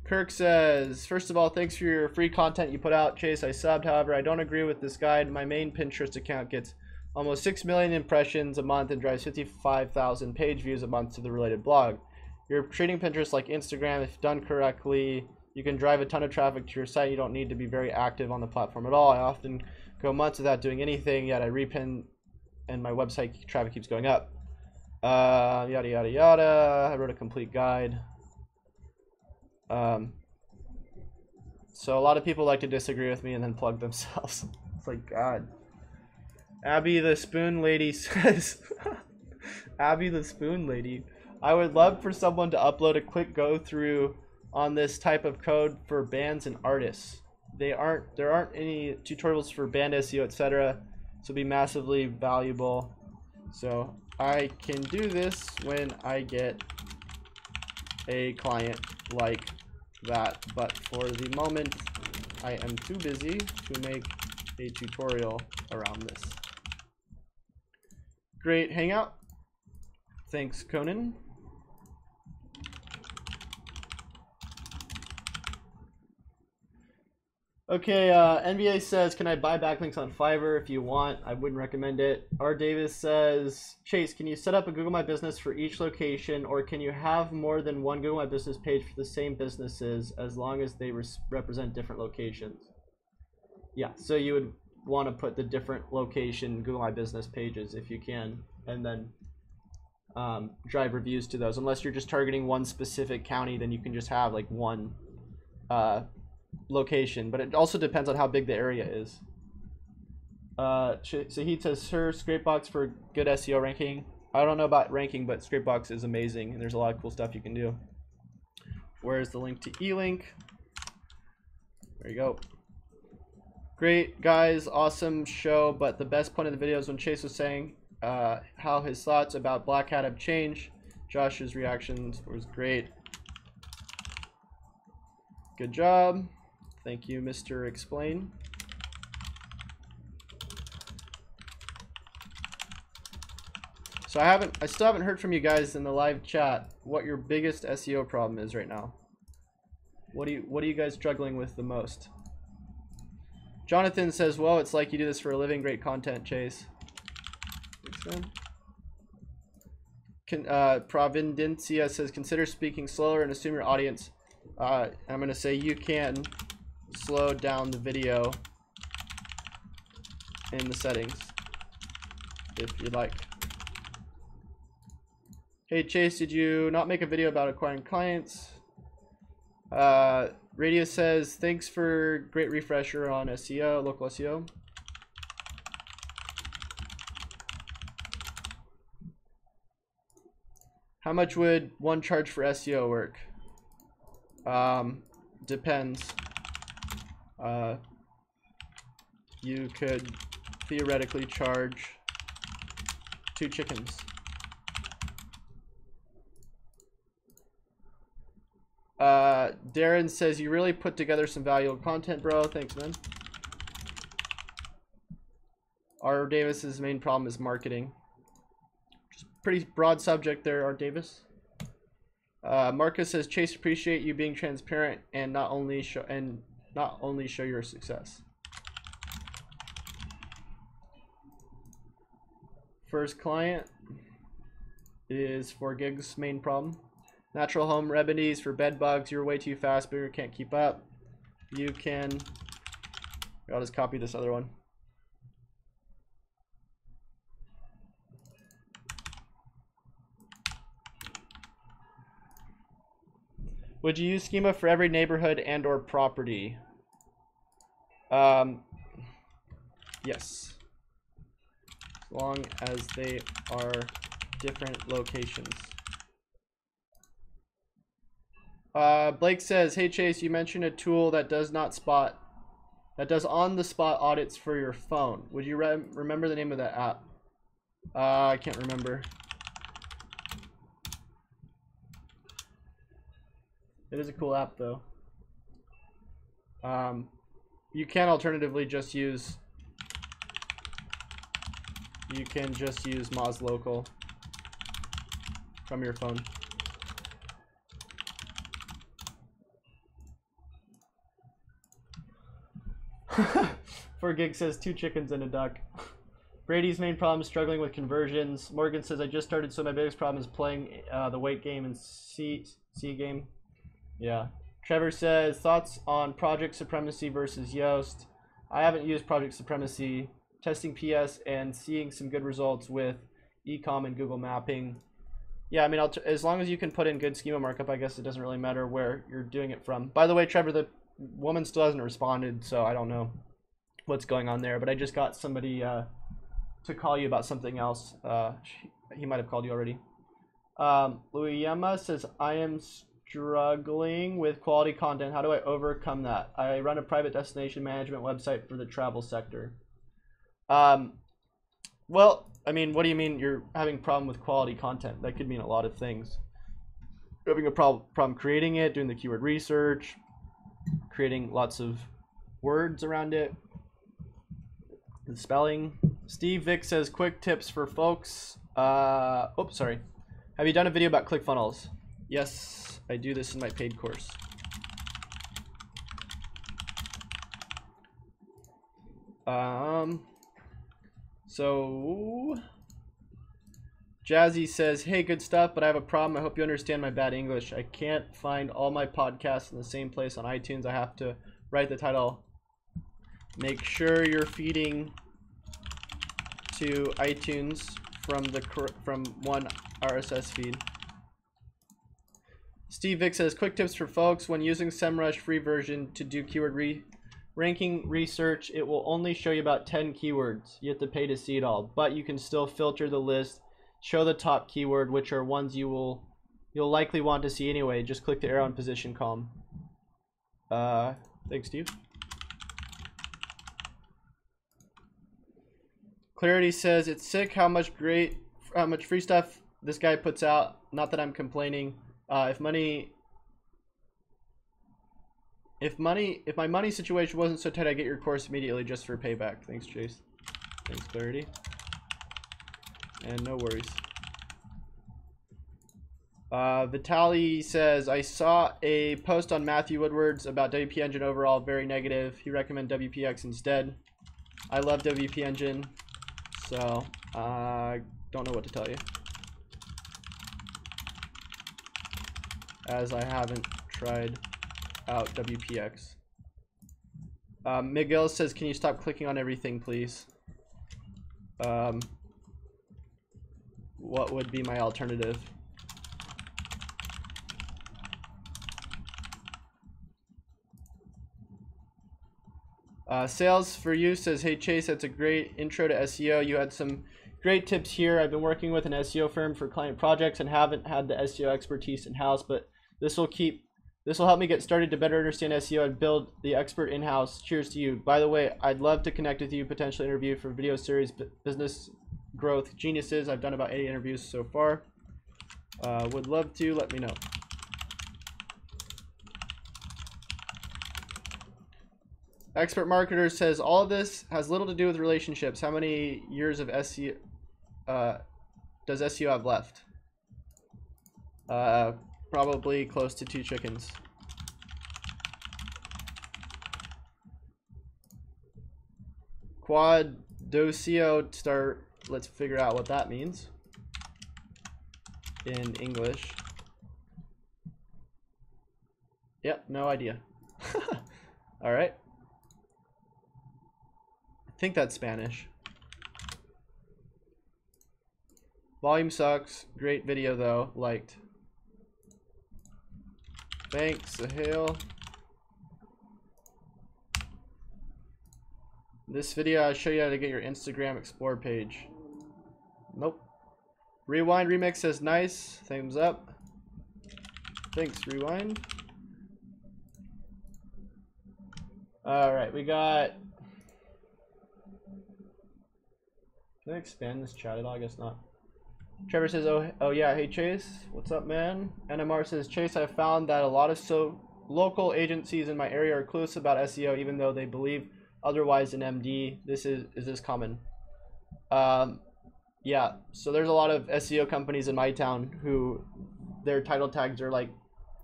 Kirk says, first of all, thanks for your free content you put out, Chase. I subbed, however, I don't agree with this guide. My main Pinterest account gets almost 6 million impressions a month and drives 55,000 page views a month to the related blog. You're treating Pinterest like Instagram. If done correctly, you can drive a ton of traffic to your site. You don't need to be very active on the platform at all. I often go months without doing anything, yet I repin and my website traffic keeps going up. Yada, yada, yada. I wrote a complete guide. So a lot of people like to disagree with me and then plug themselves. It's like, God. Abby the Spoon Lady says, Abby the Spoon Lady, I would love for someone to upload a quick go through on this type of code for bands and artists. There aren't any tutorials for band SEO, etc. So it'd be massively valuable. So I can do this when I get a client like that, but for the moment I am too busy to make a tutorial around this. Great hangout. Thanks, Conan. Okay, NBA says, can I buy backlinks on Fiverr? If you want, I wouldn't recommend it. R. Davis says, Chase, can you set up a Google My Business for each location, or can you have more than one Google My Business page for the same businesses as long as they represent different locations? Yeah, so you would want to put the different location Google My Business pages if you can, and then drive reviews to those. Unless you're just targeting one specific county, then you can just have like one location, but it also depends on how big the area is. Sahid says, sir, Scrapebox for good SEO ranking. I don't know about ranking, but Scrapebox is amazing, and there's a lot of cool stuff you can do. Where's the link to eLink? There you go. Great, guys, awesome show, but the best point of the video is when Chase was saying how his thoughts about Black Hat have changed. Josh's reactions was great. Good job. Thank you, Mr. Explain. So I still haven't heard from you guys in the live chat what your biggest SEO problem is right now. What are you guys struggling with the most? Jonathan says, well, it's like you do this for a living. Great content, Chase. Providencia says, consider speaking slower and assume your audience. I'm going to say you can slow down the video in the settings if you'd like. Hey Chase, did you not make a video about acquiring clients? Radio says, thanks for great refresher on SEO, local SEO. How much would one charge for SEO work? Depends. You could theoretically charge 2 chickens. Darren says, you really put together some valuable content, bro. Thanks, man. R. Davis's main problem is marketing. Just pretty broad subject there, R. Davis. Marcus says, Chase, appreciate you being transparent and not only show your success. First client is 4 gigs main problem. Natural home remedies for bed bugs. You're way too fast, but you can't keep up. You can. I'll just copy this other one. Would you use schema for every neighborhood and or property? Yes. As long as they are different locations. Blake says, hey Chase, you mentioned a tool that does on-the-spot audits for your phone. Would you remember the name of that app? I can't remember. It is a cool app though. You can alternatively just use. You can just use Moz Local from your phone. For Gig says 2 chickens and a duck. Brady's main problem is struggling with conversions. Morgan says I just started, so my biggest problem is playing the weight game and C game. Yeah. Trevor says thoughts on Project Supremacy versus Yoast. I haven't used Project Supremacy. Testing PS and seeing some good results with ecom and Google Mapping. Yeah, I mean, as long as you can put in good schema markup, I guess it doesn't really matter where you're doing it from. By the way, Trevor, the woman still hasn't responded, so I don't know what's going on there. But I just got somebody to call you about something else. He might have called you already. Luyema says, I am struggling with quality content. How do I overcome that? I run a private destination management website for the travel sector. Well, I mean, what do you mean you're having a problem with quality content? That could mean a lot of things. You're having a problem creating it, doing the keyword research, creating lots of words around it, the spelling. Steve Vick says, quick tips for folks. Oops, sorry. Have you done a video about ClickFunnels? Yes, I do this in my paid course. So Jazzy says, hey, good stuff, but I have a problem. I hope you understand my bad English. I can't find all my podcasts in the same place on iTunes. I have to write the title. Make sure you're feeding to iTunes from one RSS feed. Steve Vick says, quick tips for folks. When using SEMrush free version to do keyword ranking research, it will only show you about 10 keywords. You have to pay to see it all, but you can still filter the list, show the top keyword, which are ones you'll likely want to see anyway. Just click the arrow in position column. Thanks, Steve. Clarity says, it's sick how much free stuff this guy puts out. Not that I'm complaining. If my money situation wasn't so tight, I'd get your course immediately just for payback. Thanks, Chase. Thanks, Clarity. And no worries. Vitaly says, I saw a post on Matthew Woodward's about WP Engine overall, very negative. He recommended WPX instead. I love WP Engine, so I don't know what to tell you, as I haven't tried out WPX. Miguel says, can you stop clicking on everything, please? What would be my alternative? Sales for You says, hey Chase, that's a great intro to SEO. You had some great tips here. I've been working with an SEO firm for client projects and haven't had the SEO expertise in-house, but this will help me get started to better understand SEO and build the expert in-house. Cheers to you. By the way, I'd love to connect with you, potentially interview for video series Business Growth Geniuses. I've done about 80 interviews so far. Would love to. Let me know. Expert Marketer says, all of this has little to do with relationships. How many years of SEO does SEO have left? Probably close to 2 chickens. Quad docio start. Let's figure out what that means in English. Yep, no idea. All right. I think that's Spanish. Volume sucks. Great video though. Liked. Thanks, Sahil. This video I'll show you how to get your Instagram Explore page. Nope. Rewind Remix says nice. Thumbs up. Thanks, Rewind. Alright, we got... Can I expand this chat at all? I guess not. Trevor says, oh yeah, hey Chase, what's up, man? NMR says, Chase, I found that a lot of local agencies in my area are clueless about SEO, even though they believe otherwise in MD. Is this common? Yeah, so there's a lot of SEO companies in my town who their title tags are like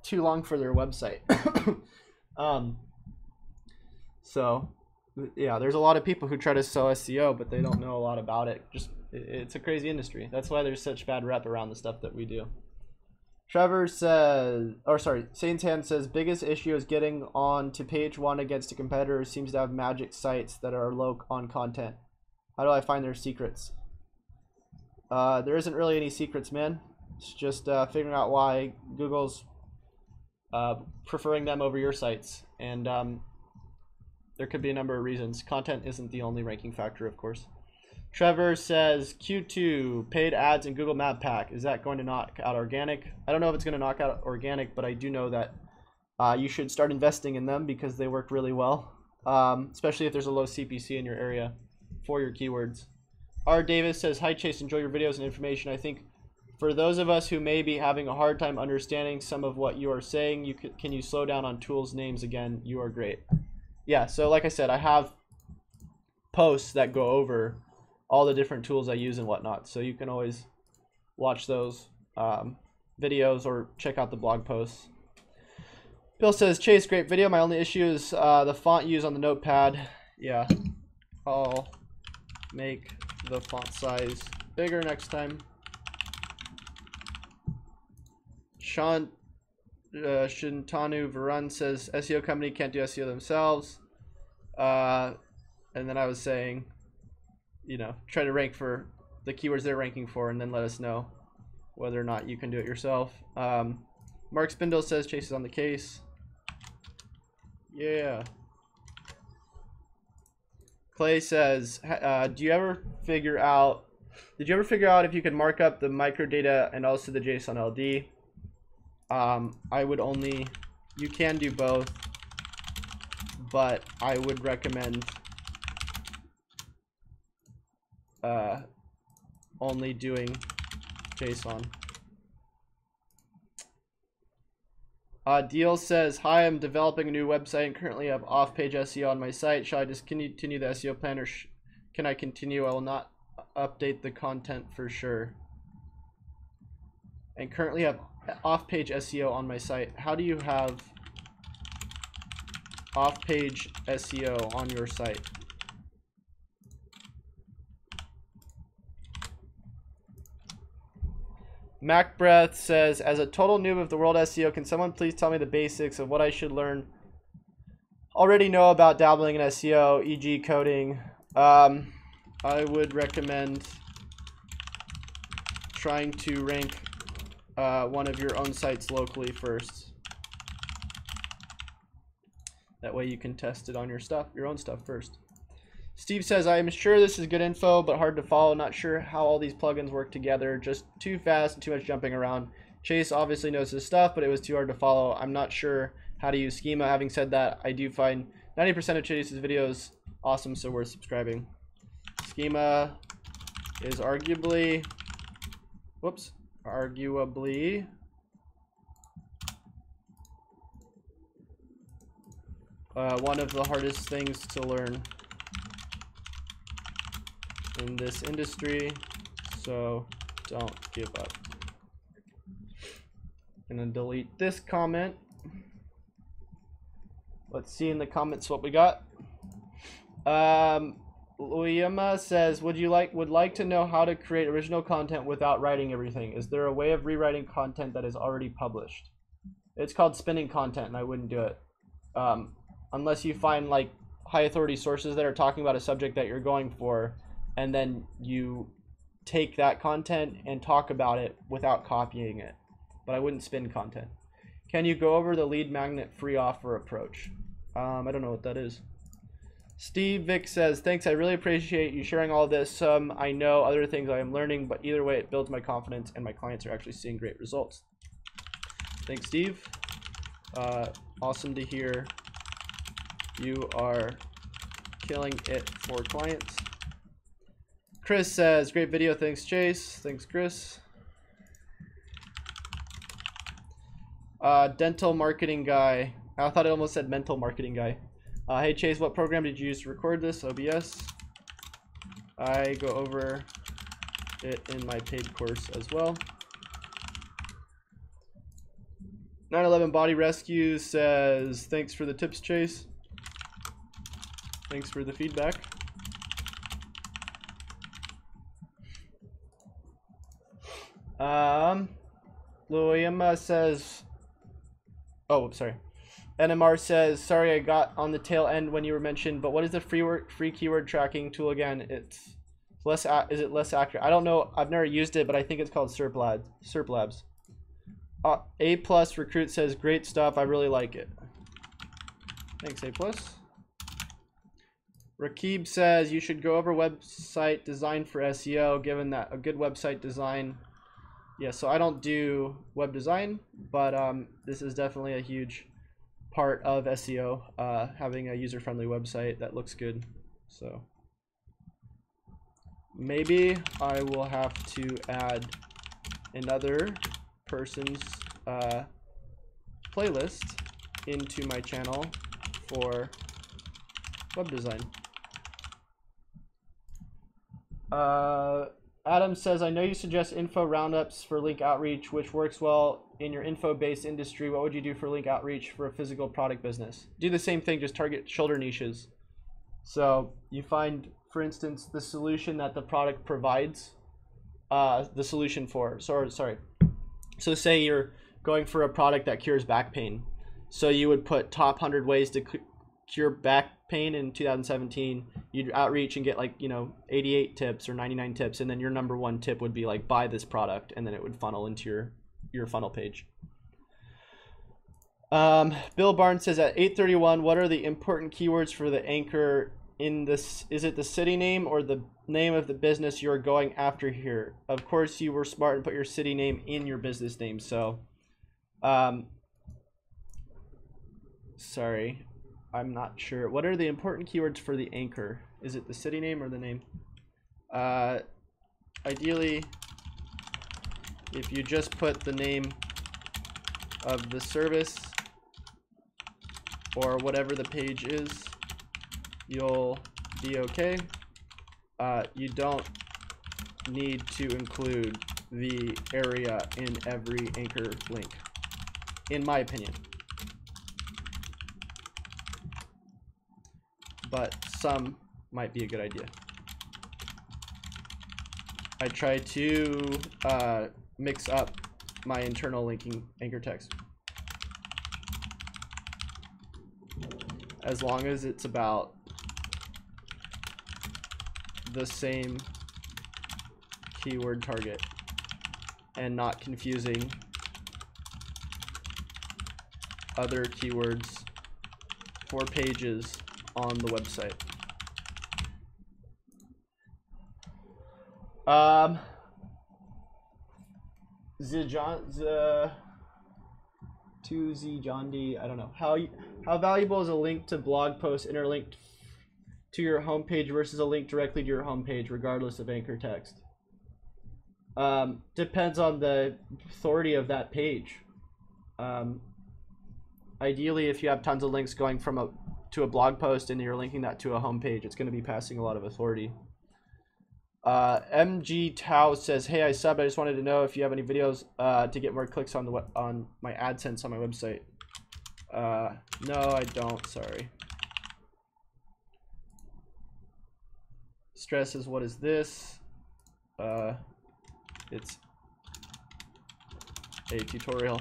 too long for their website. So yeah, there's a lot of people who try to sell SEO, but they don't know a lot about it. It's a crazy industry. That's why there's such bad rep around the stuff that we do. Trevor says, or sorry, Saint's Hand says, biggest issue is getting on to page 1 against a competitor who seems to have magic sites that are low on content. How do I find their secrets? There isn't really any secrets, man. It's just figuring out why Google's preferring them over your sites. And there could be a number of reasons. Content isn't the only ranking factor, of course. Trevor says, Q2, paid ads in Google Map Pack. Is that going to knock out organic? I don't know if it's going to knock out organic, but I do know that you should start investing in them because they work really well, especially if there's a low CPC in your area for your keywords. R. Davis says, hi Chase, enjoy your videos and information. I think for those of us who may be having a hard time understanding some of what you are saying, can you slow down on tools names again? You are great. Yeah, so like I said, I have posts that go over all the different tools I use and whatnot, so you can always watch those videos or check out the blog posts. Bill says, Chase, great video. My only issue is the font used on the notepad. Yeah, I'll make the font size bigger next time. Shintanu Varun says, SEO company can't do SEO themselves. And then I was saying, you know, try to rank for the keywords they're ranking for and then let us know whether or not you can do it yourself. Mark Spindle says, Chase is on the case. Yeah. Clay says, did you ever figure out if you could mark up the microdata and also the JSON LD? You can do both, but I would recommend only doing JSON. Deal says, hi, I'm developing a new website and currently have off-page SEO on my site. Should I just continue the SEO plan, or can I continue? I will not update the content for sure. And currently have off-page SEO on my site. How do you have off-page SEO on your site? MacBreath says, as a total noob of the world SEO, can someone please tell me the basics of what I should already know about dabbling in SEO, e.g. coding? I would recommend trying to rank one of your own sites locally first. That way you can test it on your own stuff first. Steve says, I am sure this is good info, but hard to follow. Not sure how all these plugins work together. Just too fast and too much jumping around. Chase obviously knows his stuff, but it was too hard to follow. I'm not sure how to use Schema. Having said that, I do find 90% of Chase's videos awesome, so worth subscribing. Schema is arguably one of the hardest things to learn in this industry, so don't give up. And then delete this comment. Let's see in the comments what we got. Uyama says, would like to know how to create original content without writing everything. Is there a way of rewriting content that is already published? It's called spinning content, and I wouldn't do it unless you find like high authority sources that are talking about a subject that you're going for, and then you take that content and talk about it without copying it. But I wouldn't spin content. Can you go over the lead magnet free offer approach? I don't know what that is. Steve Vick says, thanks, I really appreciate you sharing all this. I know other things I am learning, but either way it builds my confidence and my clients are actually seeing great results. Thanks, Steve. Awesome to hear you are killing it for clients. Chris says, great video, thanks Chase. Thanks, Chris. Dental marketing guy. I thought it almost said mental marketing guy. Hey Chase, what program did you use to record this? OBS. I go over it in my paid course as well. 911 Body Rescue says, thanks for the tips, Chase. Thanks for the feedback. Loyama says, oh, sorry. NMR says, sorry I got on the tail end when you were mentioned, but what is the free keyword tracking tool again? It's less, is it less accurate? I don't know. I've never used it, but I think it's called SERP Labs. A+ Recruit says, great stuff. I really like it. Thanks, A+. Rakib says, you should go over website design for SEO, given that a good website design. Yeah, so I don't do web design, but this is definitely a huge part of SEO, having a user-friendly website that looks good. So maybe I will have to add another person's playlist into my channel for web design. Adam says, I know you suggest info roundups for link outreach, which works well in your info-based industry. What would you do for link outreach for a physical product business? Do the same thing, just target shoulder niches. So you find, for instance, the solution that the product provides, the solution for. So say you're going for a product that cures back pain. So you would put top 100 ways to cure back pain in 2017. You'd outreach and get, like, 88 tips or 99 tips, and then your #1 tip would be like, buy this product, and then it would funnel into your funnel page. Bill Barnes says, at 8:31, what are the important keywords for the anchor in this? Is it the city name or the name of the business you're going after here? Of course you were smart and put your city name in your business name. So sorry, I'm not sure. What are the important keywords for the anchor? Is it the city name or the name? Ideally, if you just put the name of the service or whatever the page is, you'll be okay. You don't need to include the area in every anchor link, in my opinion. But some might be a good idea. I try to mix up my internal linking anchor text, as long as it's about the same keyword target and not confusing other keywords for pages on the website. Jondi, I don't know. How valuable is a link to blog post interlinked to your homepage versus a link directly to your homepage, regardless of anchor text? Depends on the authority of that page. Ideally, if you have tons of links going from to a blog post and you're linking that to a homepage, it's going to be passing a lot of authority. MG Tao says, hey, I subbed. I just wanted to know if you have any videos to get more clicks on my AdSense on my website. No, I don't. Sorry. Stress is, what is this? It's a tutorial.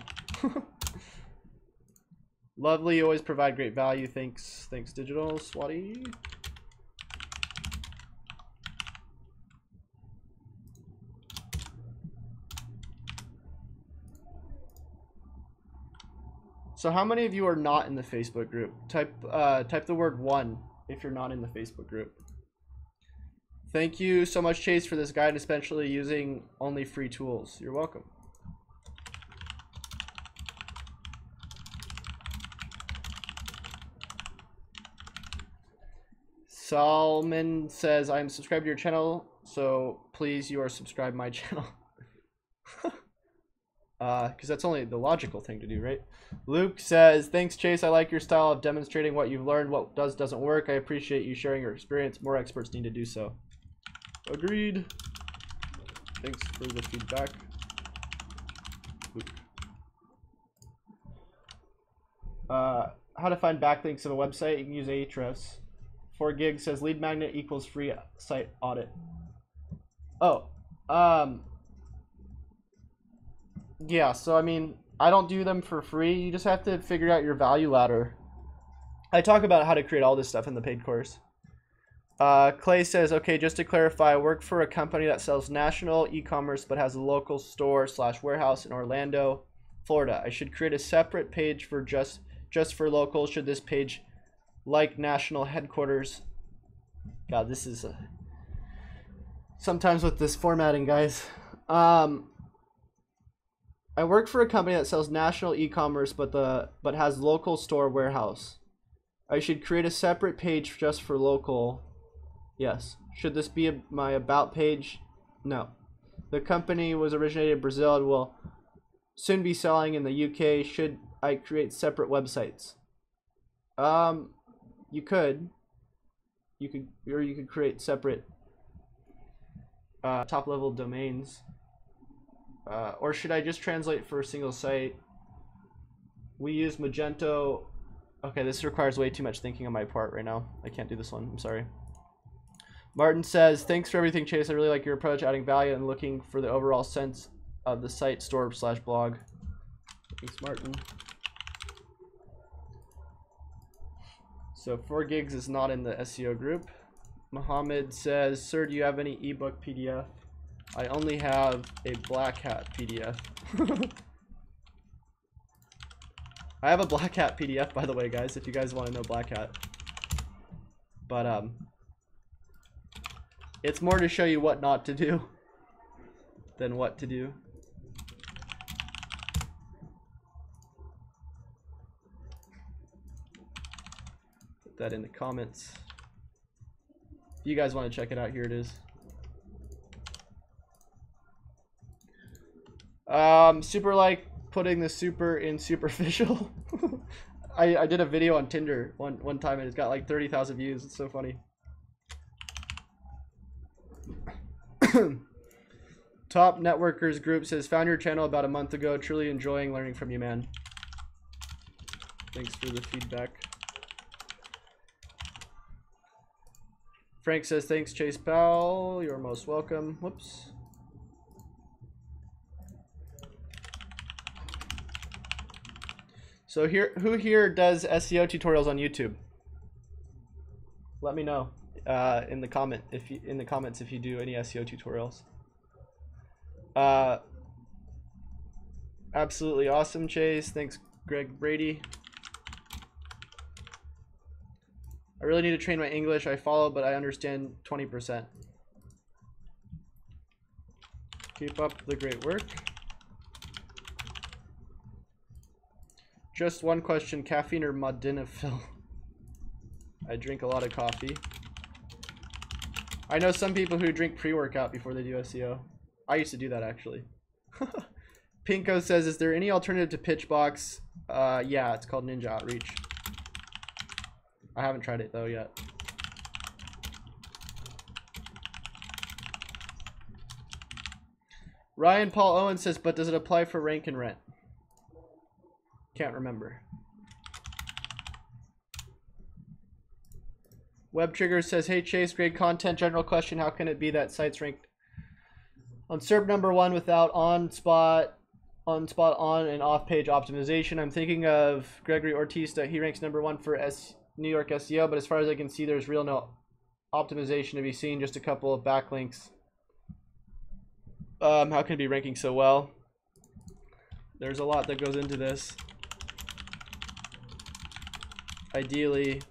Lovely, you always provide great value. Thanks, Digital Swati. So how many of you are not in the Facebook group? Type the word 1 if you're not in the Facebook group. Thank you so much, Chase, for this guide, especially using only free tools. You're welcome. Salman says, I'm subscribed to your channel, so please, you are subscribed my channel. because that's only the logical thing to do, right? Luke says, thanks, Chase. I like your style of demonstrating what you've learned, what doesn't work. I appreciate you sharing your experience. More experts need to do so. Agreed. Thanks for the feedback. Luke. How to find backlinks of a website. You can use Ahrefs. 4Gig says lead magnet equals free site audit. Oh, yeah, so I mean, I don't do them for free. You just have to figure out your value ladder. I talk about how to create all this stuff in the paid course. Clay says, okay, just to clarify, I work for a company that sells national e-commerce but has a local store / warehouse in Orlando, Florida. I should create a separate page for just for local. Should this page like national headquarters? God, this is sometimes with this formatting, guys. I work for a company that sells national e-commerce but has local store warehouse. I should create a separate page just for local. Yes. Should this be my about page? No. The company was originated in Brazil and will soon be selling in the UK. Should I create separate websites? You could. You could create separate top level domains. Or should I just translate for a single site? We use Magento. Okay, this requires way too much thinking on my part right now. I can't do this one. I'm sorry. Martin says, thanks for everything, Chase. I really like your approach, adding value and looking for the overall sense of the site, store / blog. Thanks, Martin. So 4Gigs is not in the SEO group. Mohammed says, sir, do you have any ebook PDF? I only have a Black Hat PDF. I have a Black Hat PDF, by the way, guys, if you guys want to know Black Hat. But, it's more to show you what not to do than what to do. Put that in the comments. If you guys want to check it out, here it is. Super like putting the super in superficial. I did a video on Tinder one time and it's got like 30,000 views. It's so funny. Top Networkers Group says, found your channel about a month ago. Truly enjoying learning from you, man. Thanks for the feedback. Frank says, thanks, Chase Powell. You're most welcome. Whoops. So who here does SEO tutorials on YouTube? Let me know in the comments if you do any SEO tutorials. Absolutely awesome, Chase. Thanks, Greg Brady. I really need to train my English. I follow, but I understand 20%. Keep up the great work. Just one question, caffeine or modafinil? I drink a lot of coffee. I know some people who drink pre-workout before they do SEO. I used to do that, actually. Pinko says, is there any alternative to Pitchbox? Yeah, it's called Ninja Outreach. I haven't tried it, though, yet. Ryan Paul Owen says, but does it apply for rank and rent? Can't remember. Web Trigger says, hey Chase, great content. General question, how can it be that sites ranked on SERP #1 without on-spot, on and off-page optimization? I'm thinking of Gregory Ortista. He ranks #1 for New York SEO, but as far as I can see, there's real no optimization to be seen, just a couple of backlinks. How can it be ranking so well? There's a lot that goes into this. Ideally,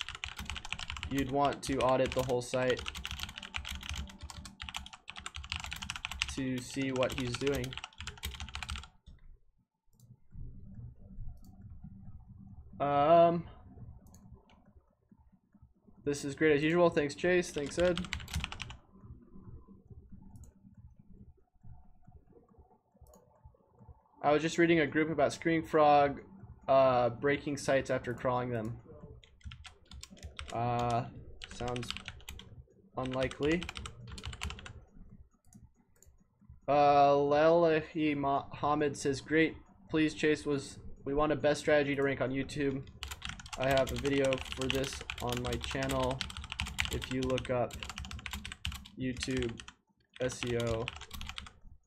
you'd want to audit the whole site to see what he's doing. This is great as usual. Thanks, Chase. Thanks, Ed. I was just reading a group about Screaming Frog breaking sites after crawling them. Sounds unlikely. Lelahi Mohammed says, great. Please, Chase, we want a best strategy to rank on YouTube. I have a video for this on my channel. If you look up YouTube SEO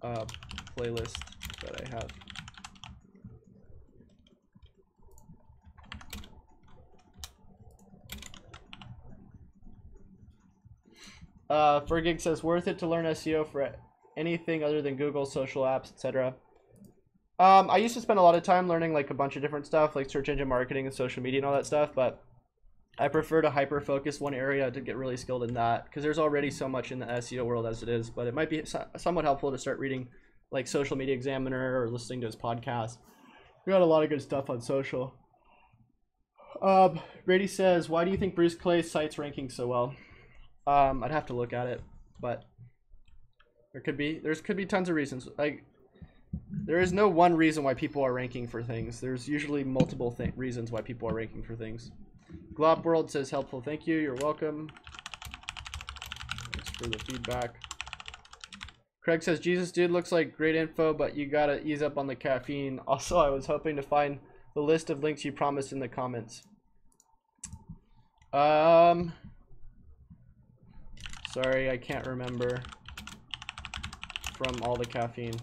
playlist that I have. Fergig says, worth it to learn SEO for anything other than Google, social apps, etc. I used to spend a lot of time learning like a bunch of different stuff, like search engine marketing and social media and all that stuff, but I prefer to hyper focus one area to get really skilled in that, because there's already so much in the SEO world as it is. But it might be somewhat helpful to start reading like Social Media Examiner or listening to his podcast. We got a lot of good stuff on social. Brady says, why do you think Bruce Clay's site's ranking so well? I'd have to look at it, but there could be tons of reasons. Like, there is no one reason why people are ranking for things. There's usually multiple reasons why people are ranking for things. Glop World says, helpful, thank you, you're welcome. Thanks for the feedback. Craig says, Jesus dude, looks like great info, but you gotta ease up on the caffeine. Also, I was hoping to find the list of links you promised in the comments. Sorry, I can't remember from all the caffeine.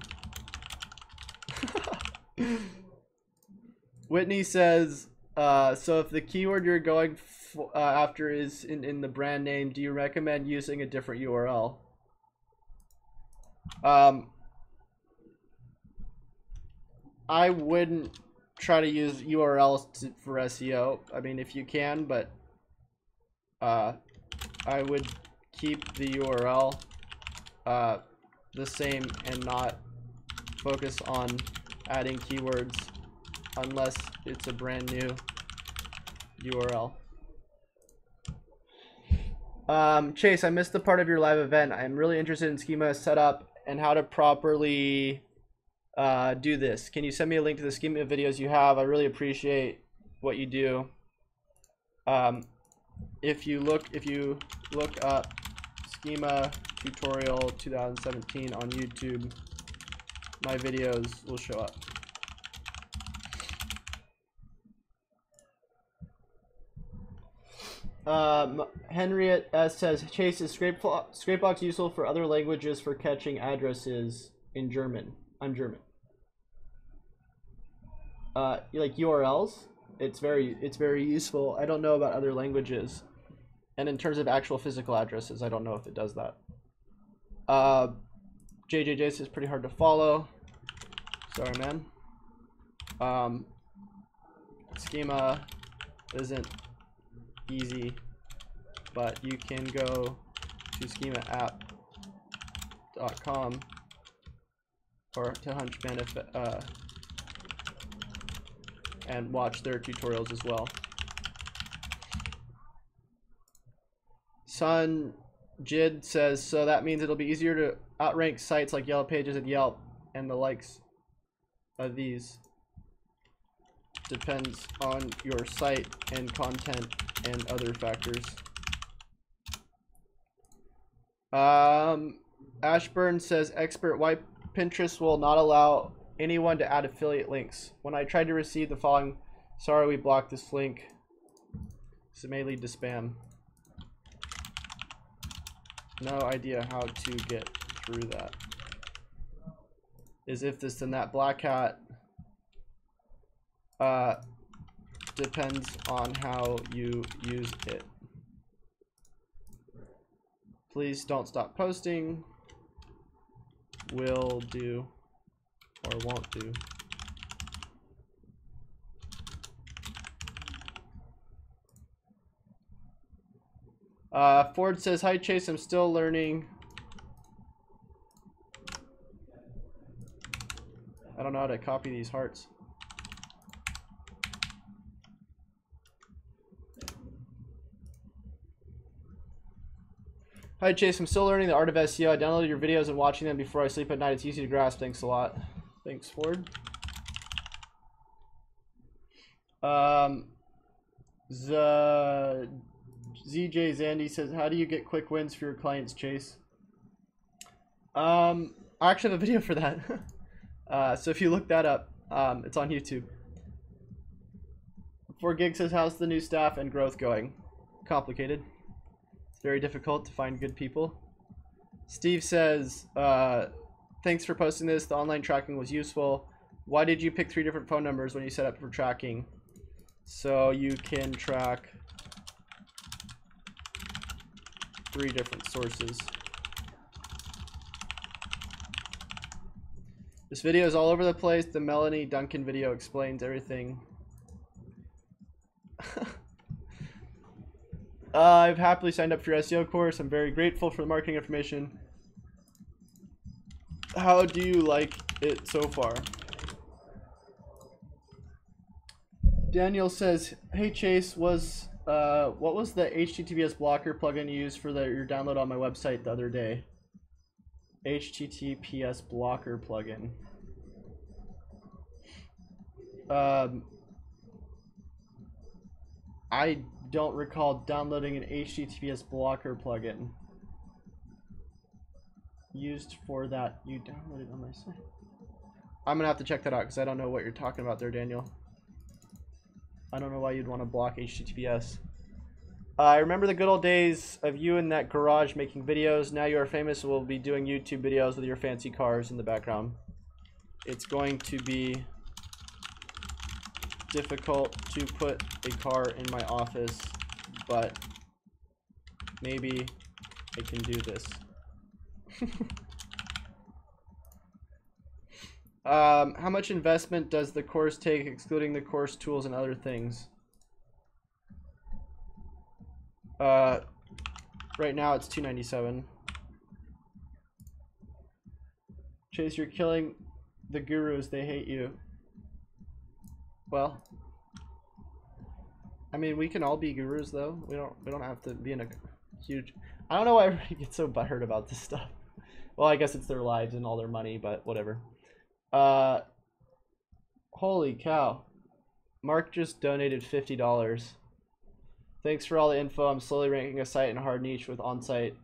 Whitney says, so if the keyword you're going after is in the brand name, do you recommend using a different URL? I wouldn't try to use URLs for SEO. I mean, if you can, but I would keep the URL the same and not focus on adding keywords unless it's a brand new URL. Chase, I missed the part of your live event. I'm really interested in schema setup and how to properly do this. Can you send me a link to the schema videos you have? I really appreciate what you do. If you look up schema tutorial 2017 on YouTube, my videos will show up. Henriette S says, Chase, is Scrapebox useful for other languages for catching addresses in German? I'm German. Like URLs, it's very useful. I don't know about other languages, and in terms of actual physical addresses, I don't know if it does that. JJJ says, pretty hard to follow. Sorry, man. Schema isn't easy, but you can go to schemaapp.com or to Hunch Benefit and watch their tutorials as well. Sun Jid says, so that means it'll be easier to outrank sites like Yellow Pages and Yelp and the likes of these. Depends on your site and content and other factors. Ashburn says, expert, why Pinterest will not allow anyone to add affiliate links. When I tried to receive the following, sorry, we blocked this link. So it may lead to spam. No idea how to get through that. Is if this and that. Black hat. Depends on how you use it. Please don't stop posting. Will do or won't do. Ford says, hi Chase, I'm still learning. I don't know how to copy these hearts. Hi Chase, I'm still learning the art of SEO. I downloaded your videos and watching them before I sleep at night. It's easy to grasp. Thanks a lot. Thanks, Ford. ZJ Zandy says, how do you get quick wins for your clients, Chase? I actually have a video for that. So if you look that up, it's on YouTube. 4Gig says, how's the new staff and growth going? Complicated. It's very difficult to find good people. Steve says, thanks for posting this. The online tracking was useful. Why did you pick 3 different phone numbers when you set up for tracking? So you can track 3 different sources. This video is all over the place. The Melanie Duncan video explains everything. I've happily signed up for your SEO course. I'm very grateful for the marketing information. How do you like it so far? Daniel says, hey Chase, what was the HTTPS blocker plugin you used for your download on my website the other day? HTTPS blocker plugin. I don't recall downloading an HTTPS blocker plugin used for that you downloaded on my site. I'm gonna have to check that out because I don't know what you're talking about there, Daniel. I don't know why you'd want to block HTTPS. I remember the good old days of you in that garage making videos. Now you are famous and will be doing YouTube videos with your fancy cars in the background. It's going to be difficult to put a car in my office, but maybe I can do this. How much investment does the course take, excluding the course tools and other things? Right now it's $297. Chase, you're killing the gurus. They hate you. Well, I mean, we can all be gurus though. We don't have to be in a huge. I don't know why everybody gets so butthurt about this stuff. Well, I guess it's their lives and all their money, but whatever. Holy cow. Mark just donated $50. Thanks for all the info. I'm slowly ranking a site in a hard niche with on-site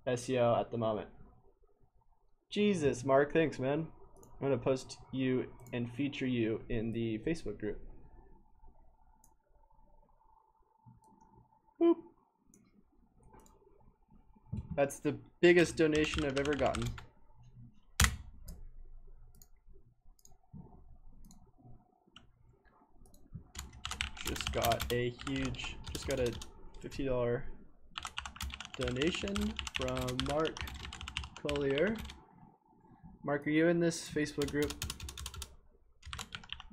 SEO at the moment. Jesus, Mark, thanks, man. I'm gonna post you and feature you in the Facebook group. Boop. That's the biggest donation I've ever gotten. Just got a $50 donation from Mark Collier. Mark, are you in this Facebook group?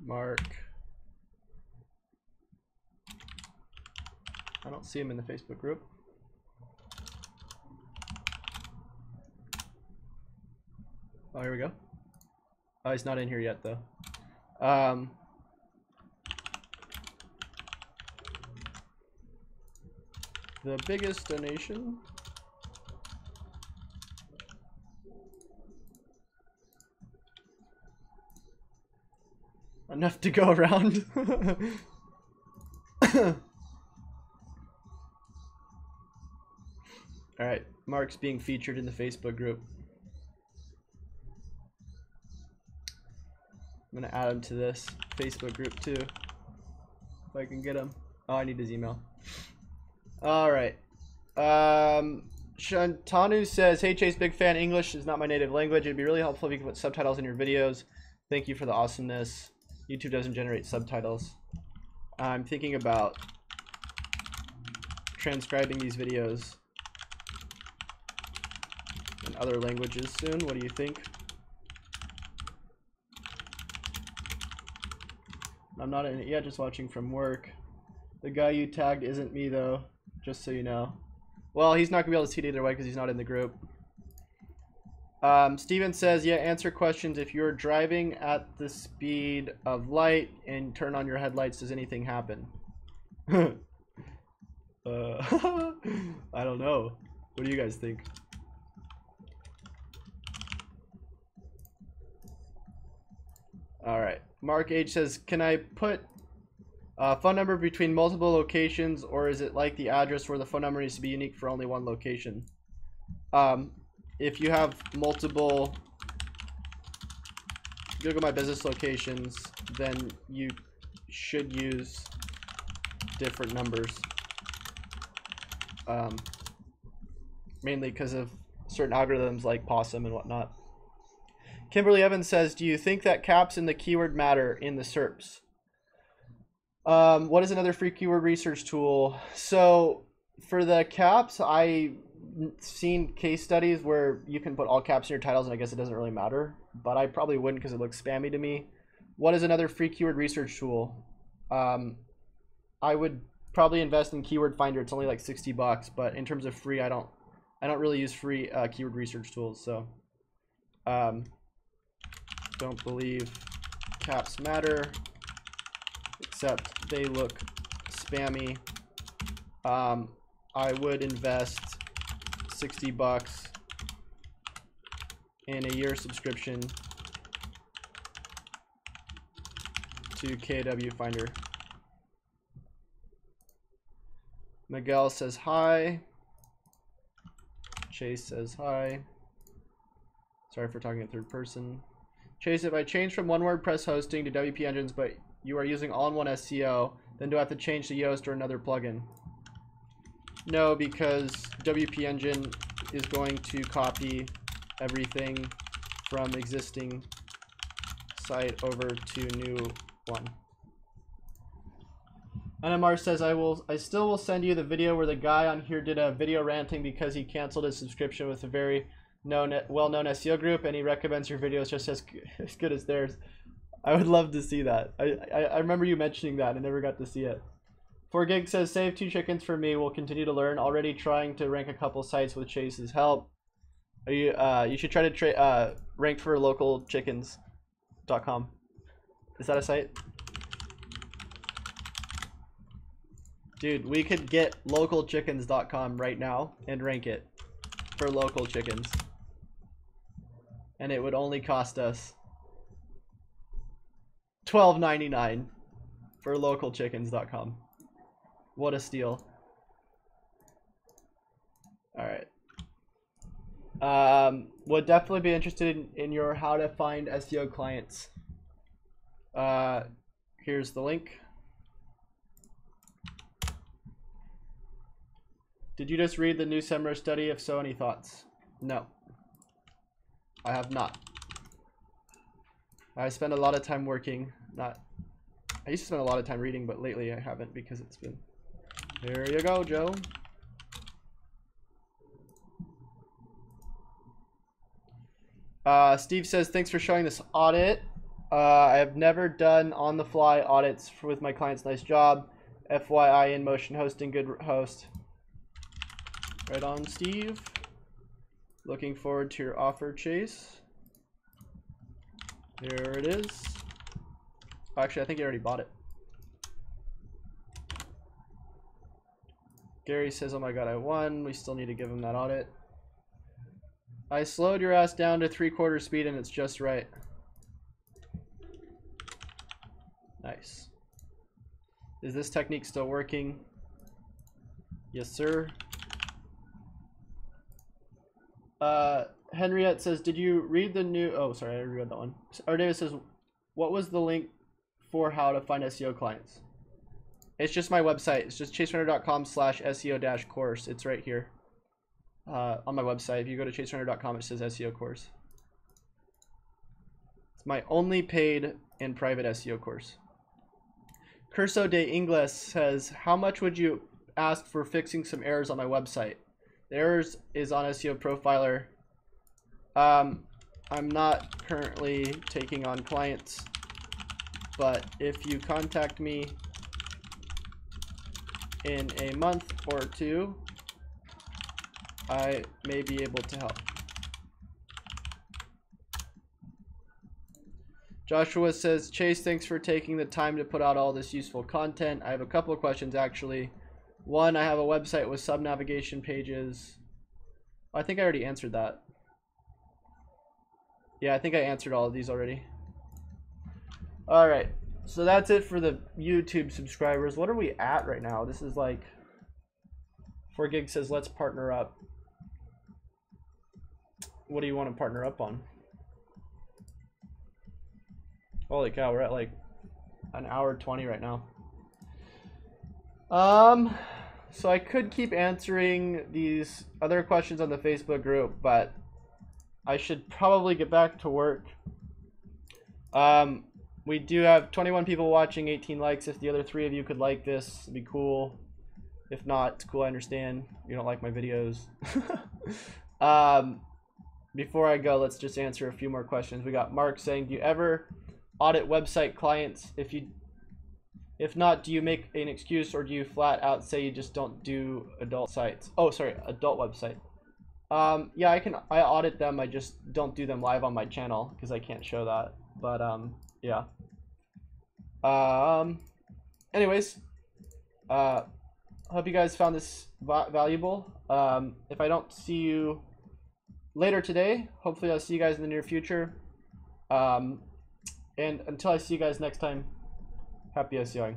Mark. I don't see him in the Facebook group. Oh, here we go. Oh, he's not in here yet though. The biggest donation. Enough to go around. All right, Mark's being featured in the Facebook group. I'm gonna add him to this Facebook group too, if I can get him. Oh, I need his email. All right. Shantanu says, hey Chase, big fan. English is not my native language. It'd be really helpful if you could put subtitles in your videos. Thank you for the awesomeness. YouTube doesn't generate subtitles. I'm thinking about transcribing these videos in other languages soon. What do you think? I'm not in it yet, just watching from work. The guy you tagged isn't me though, just so you know. Well, he's not gonna be able to see it either way because he's not in the group. Steven says, yeah, answer questions. If you're driving at the speed of light and turn on your headlights, does anything happen? I don't know. What do you guys think? All right. Mark H says, can I put Phone number between multiple locations, or is it like the address where the phone number needs to be unique for only one location? If you have multiple Google My Business locations, then you should use different numbers. Mainly because of certain algorithms like Possum and whatnot. Kimberly Evans says, do you think that caps in the keyword matter in the SERPs? What is another free keyword research tool? So for the caps, I've seen case studies where you can put all caps in your titles and I guess it doesn't really matter, but I probably wouldn't because it looks spammy to me. What is another free keyword research tool? I would probably invest in Keyword Finder. It's only like $60, but in terms of free, I don't really use free keyword research tools. So don't believe caps matter, except they look spammy. I would invest $60 in a year subscription to KW Finder. Miguel says hi. Chase says hi. Sorry for talking in third person. Chase, if I change from one WordPress hosting to WP Engines, but you are using all-in-one SEO, then do I have to change to Yoast or another plugin? No, because WP Engine is going to copy everything from existing site over to new one. NMR says, I still will send you the video where the guy on here did a video ranting because he canceled his subscription with a very well-known SEO group, and he recommends your videos just as good as theirs. I would love to see that. I remember you mentioning that. I never got to see it. 4Gig says, save 2 chickens for me. We'll continue to learn. Already trying to rank a couple sites with Chase's help. Are you? You should try to rank for localchickens.com. Is that a site? Dude, we could get localchickens.com right now and rank it for local chickens. And it would only cost us $12.99 for localchickens.com. What a steal. Alright. Would definitely be interested in your how to find SEO clients. Here's the link. Did you just read the new Semrush study? If so, any thoughts? No. I have not. I spend a lot of time working. I used to spend a lot of time reading, but lately I haven't because it's been... There you go, Joe. Steve says, thanks for showing this audit. I have never done on-the-fly audits with my clients. Nice job. FYI, InMotion hosting, good host. Right on, Steve. Looking forward to your offer, Chase. Here it is. Actually, I think he already bought it. Gary says, oh my god, I won. We still need to give him that audit. I slowed your ass down to 3/4 speed and it's just right. Nice. Is this technique still working? Yes, sir. Henriette says, did you read the new... Oh, sorry, I read that one. Or David says, what was the link for how to find SEO clients? It's just my website. It's just chaserunner.com/SEO-course. It's right here on my website. If you go to chaserunner.com, it says SEO course. It's my only paid and private SEO course. Curso de Ingles says, how much would you ask for fixing some errors on my website? The errors is on SEO Profiler. I'm not currently taking on clients, but if you contact me in a month or two, I may be able to help. Joshua says, Chase, thanks for taking the time to put out all this useful content. I have a couple of questions actually. One, I have a website with sub-navigation pages. I think I already answered that. Yeah, I think I answered all of these already. All right. So that's it for the YouTube subscribers. What are we at right now? This is like 4Gig says let's partner up. What do you want to partner up on? Holy cow, we're at like an hour 20 right now. So I could keep answering these other questions on the Facebook group, but I should probably get back to work. We do have 21 people watching, 18 likes. If the other 3 of you could like this, it'd be cool. If not, it's cool, I understand. You don't like my videos. Before I go, let's just answer a few more questions. We got Mark saying, do you ever audit website clients? If not, do you make an excuse, or do you flat out say you just don't do adult sites? Oh, sorry, adult website. Yeah, I audit them. I just don't do them live on my channel because I can't show that. But yeah. Anyways, hope you guys found this valuable. If I don't see you later today, hopefully I'll see you guys in the near future. And until I see you guys next time, happy SEOing.